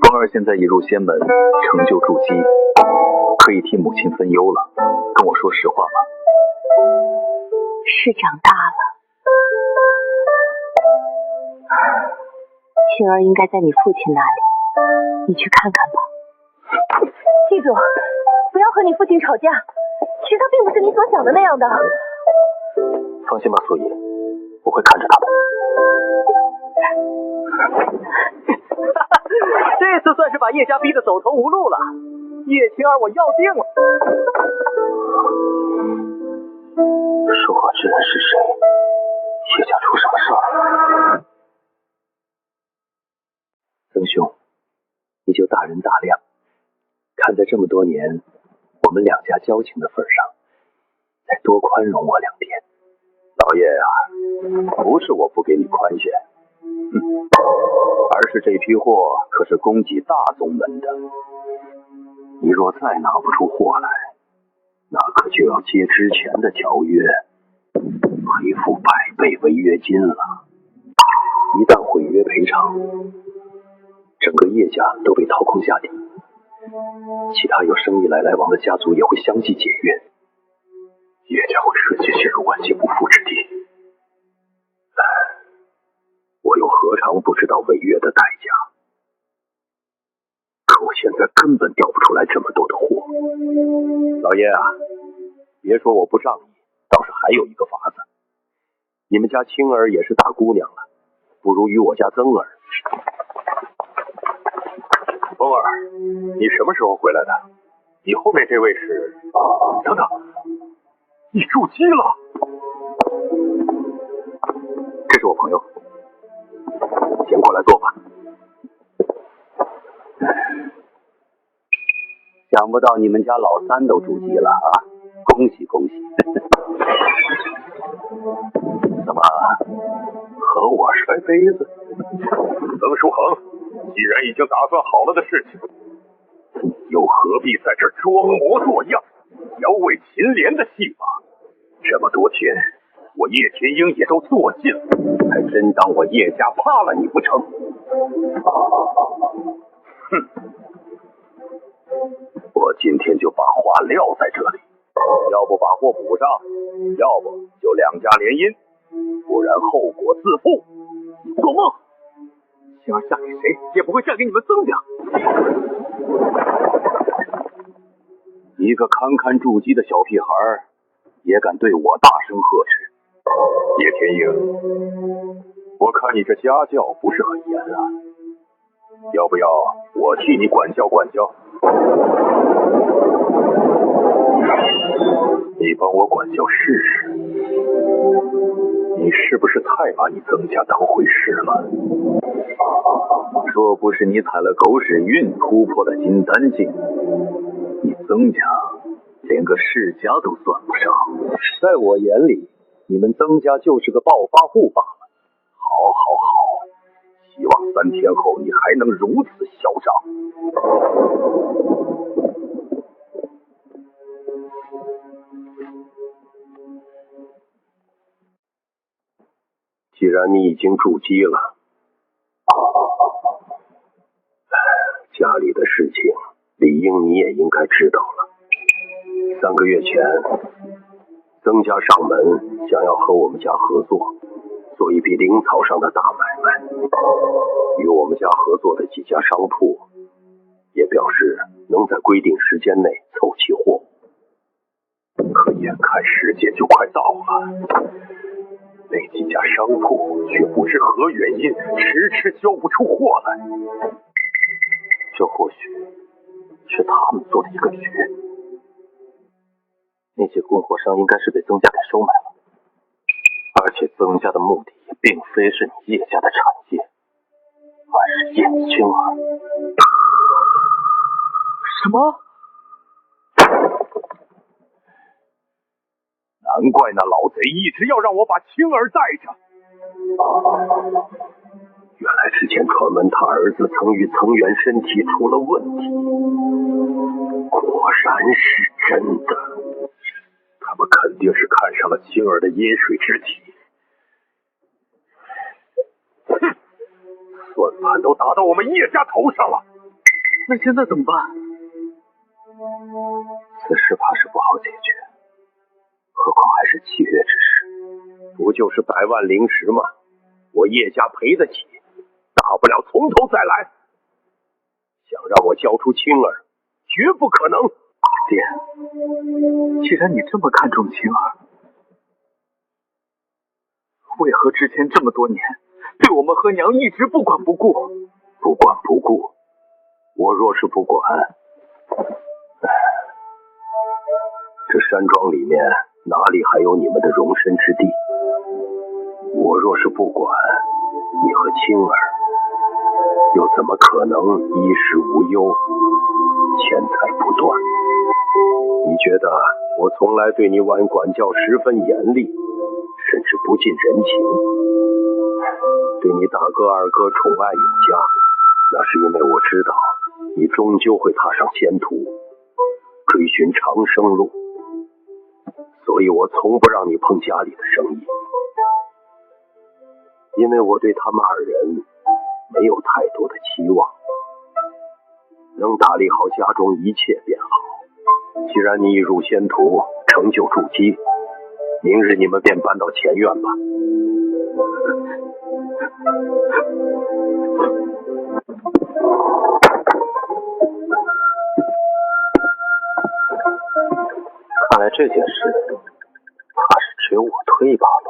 风儿现在已入仙门，成就筑基，可以替母亲分忧了。跟我说实话吧。是长大了，青儿应该在你父亲那里，你去看看吧。记住，不要和你父亲吵架，其实他并不是你所想的那样的。放心吧，素姨，我会看着他的。这次算是把叶家逼得走投无路了。叶青儿，我要定了。说话之人是谁？叶家出什么事儿？曾兄，你就大人大量，看在这么多年我们两家交情的份上，再多宽容我2天。老爷啊，不是我不给你宽限，而是这批货可是供给大宗门的，你若再拿不出货来，那可就要接之前的条约，赔付100倍违约金了。一旦毁约赔偿，整个叶家都被掏空下底，其他有生意来往的家族也会相继解约，叶家会瞬间陷入万劫不复之地。我又何尝不知道违约的代价？可我现在根本调不出来这么多的货。老爷啊，别说我不仗义，倒是还有一个法子。你们家青儿也是大姑娘了，不如与我家曾儿。风儿，你什么时候回来的？你后面这位是？等等，你筑基了？这是我朋友。先过来坐吧。想不到你们家老三都筑基了啊！恭喜恭喜！怎么和我摔杯子？曾书恒，既然已经打算好了的事情，又何必在这装模作样，摇尾秦莲的戏法？这么多天，我叶天鹰也都做尽了，还真当我叶家怕了你不成？哼！我今天就把话撂在这里，要不把货补上，要不就2家联姻，不然后果自负。做梦！青儿嫁给谁也不会嫁给你们曾家。一个堪堪筑基的小屁孩也敢对我大声呵斥。叶天鹰，我看你这家教不是很严啊，要不要我替你管教管教？你帮我管教试试，你是不是太把你曾家当回事了？若不是你踩了狗屎运突破了金丹境，你曾家连个世家都算不上。在我眼里，你们曾家就是个暴发户罢了。好好好，希望3天后你还能如此嚣张。既然你已经筑基了，家里的事情理应你也应该知道了。3个月前，曾家上门想要和我们家合作，做一笔灵草上的大买卖。与我们家合作的几家商铺也表示能在规定时间内凑齐货物，可眼看时间就快到了，那几家商铺却不知何原因迟迟交不出货来。这或许是他们做的一个局。那些供货商应该是被曾家给收买了，而且曾家的目的也并非是你叶家的产业，而是叶子青儿。什么？难怪那老贼一直要让我把青儿带着。原来之前传闻他儿子曾与层元身体出了问题，果然是真的。他们肯定是看上了青儿的阴水之体。哼，算盘都打到我们叶家头上了。那现在怎么办？此事怕是不好解决，何况还是契约之事。不就是100万灵石吗？我叶家赔得起，大不了从头再来。想让我交出青儿，绝不可能。爹，既然你这么看重青儿，为何之前这么多年对我们和娘一直不管不顾？不管不顾，我若是不管，这山庄里面哪里还有你们的容身之地？我若是不管，你和青儿又怎么可能衣食无忧，钱财不断？你觉得我从来对你管教十分严厉，甚至不近人情，对你大哥二哥宠爱有加，那是因为我知道你终究会踏上仙途，追寻长生路，所以我从不让你碰家里的生意，因为我对他们二人没有太多的期望，能打理好家中一切便好。既然你已入仙途，成就筑基，明日你们便搬到前院吧。看来这件事怕是只有我推罢了。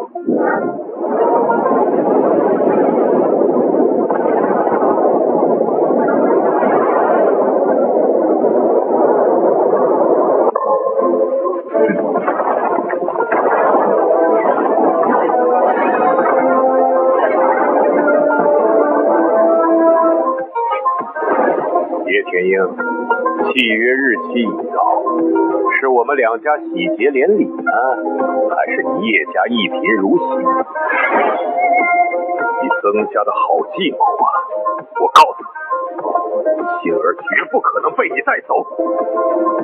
叶天鹰，契约日期已到，是我们两家喜结连理呢，还是你叶家一贫如洗？你曾家的好计谋啊！我告诉你，杏儿绝不可能被你带走，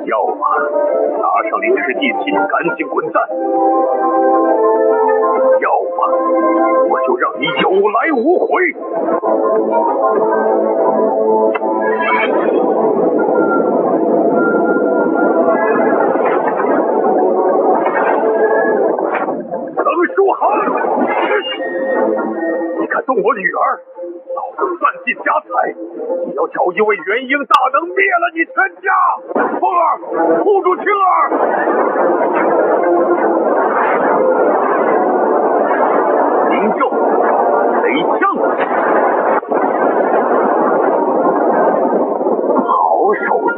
要么拿上灵石地契赶紧滚蛋，要么我就让你有来无回。曾书涵，你敢动我女儿，老子散尽家财，也要找一位元婴大能灭了你全家！凤儿，护住青儿！灵咒，雷枪，好手段！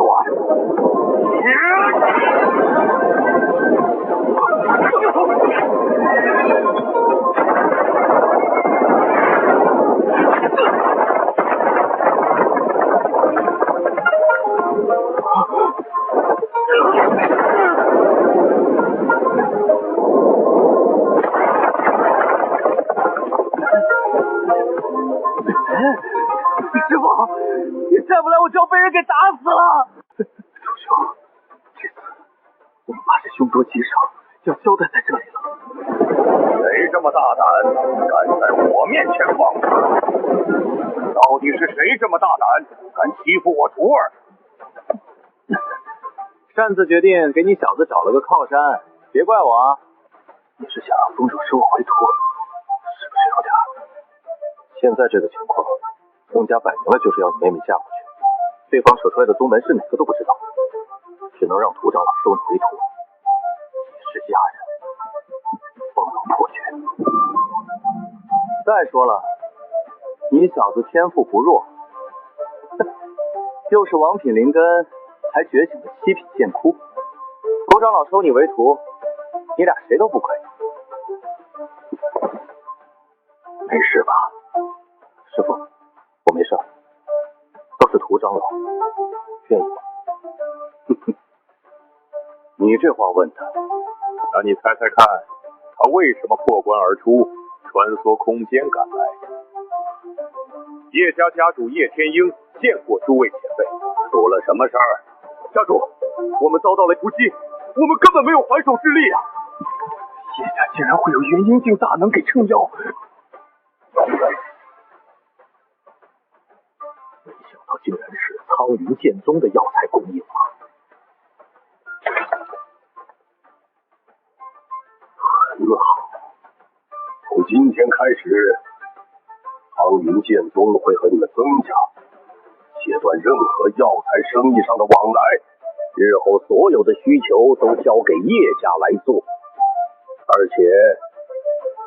师傅，你再不来，我就要被人给打死了！楚兄，这次我们怕是凶多吉少，要交代在这里了。谁这么大胆，敢在我面前放肆？到底是谁这么大胆，敢欺负我徒儿？擅自决定给你小子找了个靠山，别怪我啊！你是想让宗主收我为徒，是不是有点？现在这个情况，宗家摆明了就是要你妹妹嫁过去，对方扯出来的宗门是哪个都不知道，只能让屠长老收你为徒，以示家人，方能破局。再说了，你小子天赋不弱，又是王品灵根，还觉醒了7品剑窟，屠长老收你为徒，你俩谁都不亏。没事吧？师傅，我没事，都是屠长老，愿意吗？你这话问的，那你猜猜看，他为什么破关而出，穿梭空间赶来？叶家家主叶天鹰见过诸位前辈，出了什么事儿？家主，我们遭到了突击，我们根本没有还手之力啊！叶家竟然会有元婴境大能给撑腰，没想到竟然是苍云剑宗的药材供应啊！很好，从今天开始，苍云剑宗会和你们曾家切断任何药材生意上的往来，日后所有的需求都交给叶家来做。而且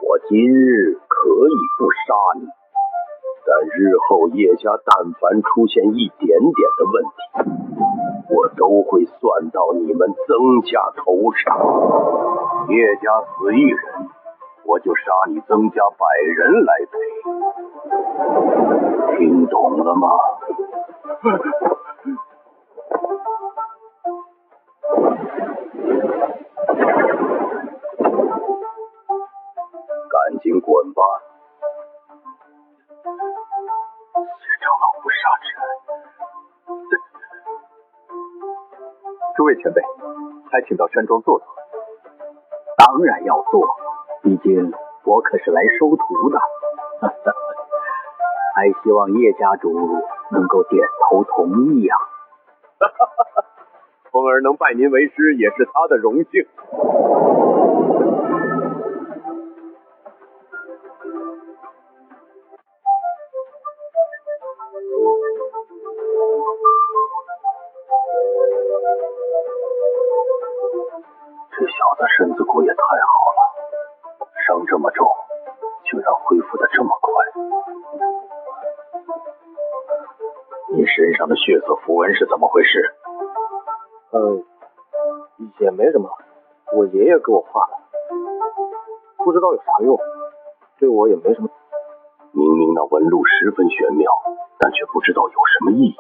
我今日可以不杀你，但日后叶家但凡出现一点点的问题，我都会算到你们曾家头上。叶家死一人，我就杀你曾家100人来赔。听懂了吗？赶紧滚吧！叶长老不杀之恩。诸位前辈，还请到山庄坐坐。当然要做，毕竟我可是来收徒的。还希望叶家主能够点头同意啊！风儿能拜您为师，也是他的荣幸。这小子身子骨也太好了，伤这么重，竟然恢复得这么快。你身上的血色符文是怎么回事？也没什么，我爷爷给我画的，不知道有啥用，对我也没什么。明明那纹路十分玄妙，但却不知道有什么意义。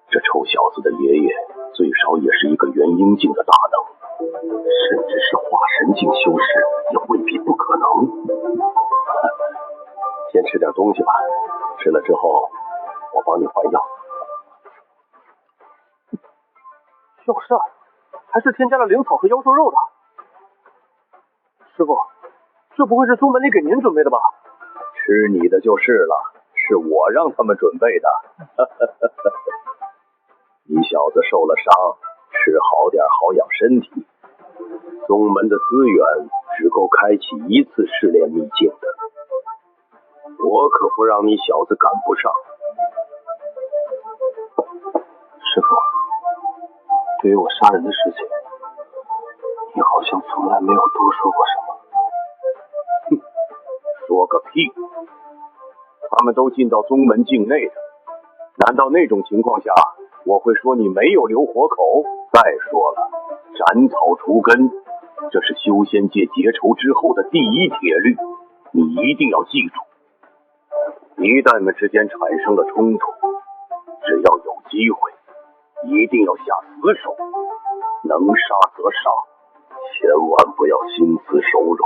这臭小子的爷爷最少也是一个元婴境的大能，甚至是化神境修士也未必不可能。先吃点东西吧，吃了之后我帮你换药。药膳还是添加了灵草和妖兽肉的。师傅，这不会是宗门里给您准备的吧？吃你的就是了，是我让他们准备的。你小子受了伤，吃好点好养身体。宗门的资源只够开启一次试炼秘境的，我可不让你小子赶不上。师傅，对于我杀人的事情，你好像从来没有多说过什么。哼，说个屁！他们都进到宗门境内的，难道那种情况下我会说你没有留活口？再说了，斩草除根，这是修仙界结仇之后的第一铁律，你一定要记住。一旦们之间产生了冲突，只要有机会，一定要下死手，能杀则杀，千万不要心慈手软，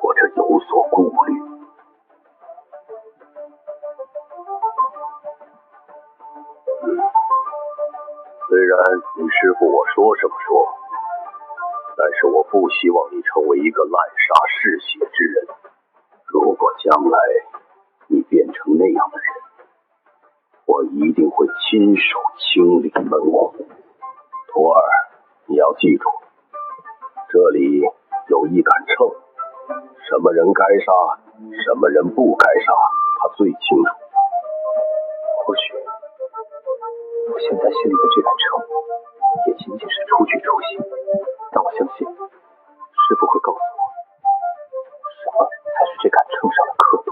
或者有所顾虑。虽然你师父我说什么说，但是我不希望你成为一个滥杀嗜血之人。如果将来你变成那样的人，我一定会亲手清理门户。徒儿，你要记住，这里有一杆秤，什么人该杀，什么人不该杀，他最清楚。或许我现在心里的这杆秤也仅仅是出去出行，但我相信师父会告诉我，什么才是这杆秤上的刻度。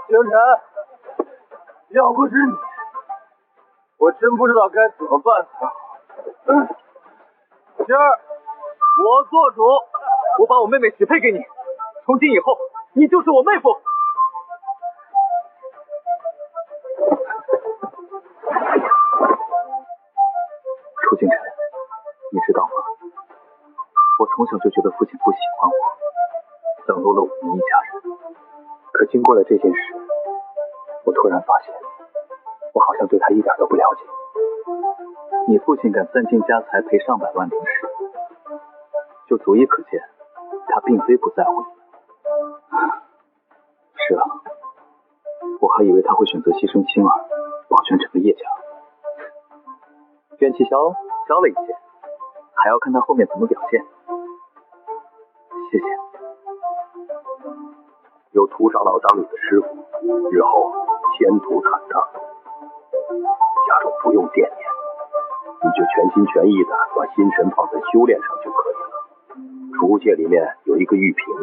星辰，要不是你，我真不知道该怎么办才好。今儿我做主，我把我妹妹许配给你，从今以后你就是我妹夫。楚京晨，你知道吗？我从小就觉得父亲不喜欢我，冷落了我们一家人。可经过了这件事，我突然发现，我好像对他一点都不了解。你父亲敢3倾家财赔上百万零食，就足以可见他并非不在乎你们。是啊，我还以为他会选择牺牲青儿，保全整个叶家。怨气消了一些，还要看他后面怎么表现。谢谢。有涂长老当你的师傅，日后前途坦荡。家中不用惦念，你就全心全意的把心神放在修炼上就可以了。储物戒里面有一个玉瓶，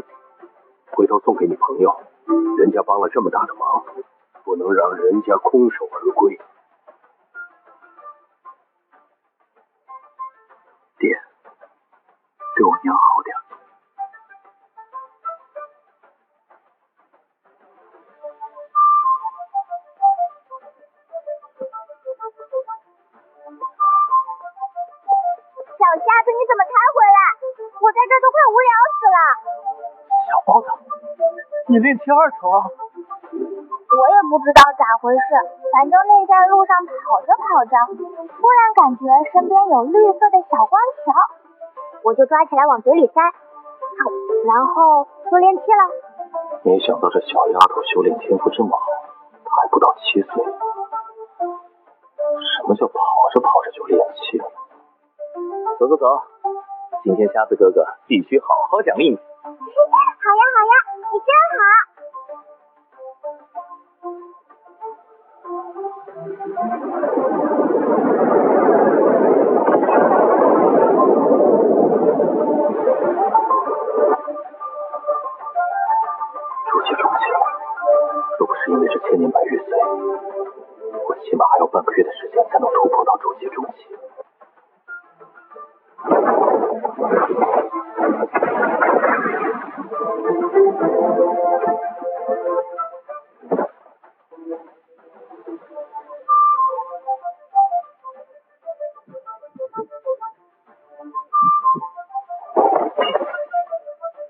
回头送给你朋友，人家帮了这么大的忙，不能让人家空手而归。爹，对我娘好点。小瞎子，你怎么才回来？我在这都快无聊死了。小包子，你练气2层啊？我也不知道咋回事，反正那天路上跑着跑着，突然感觉身边有绿色的小光条，我就抓起来往嘴里塞，然后就练气了。没想到这小丫头修炼天赋这么好，她还不到7岁。什么叫跑着跑着就练气了？走，今天瞎子哥哥必须好好奖励你。好呀，你真好。出气，若不是因为这千年白玉髓，我起码还有半个月的时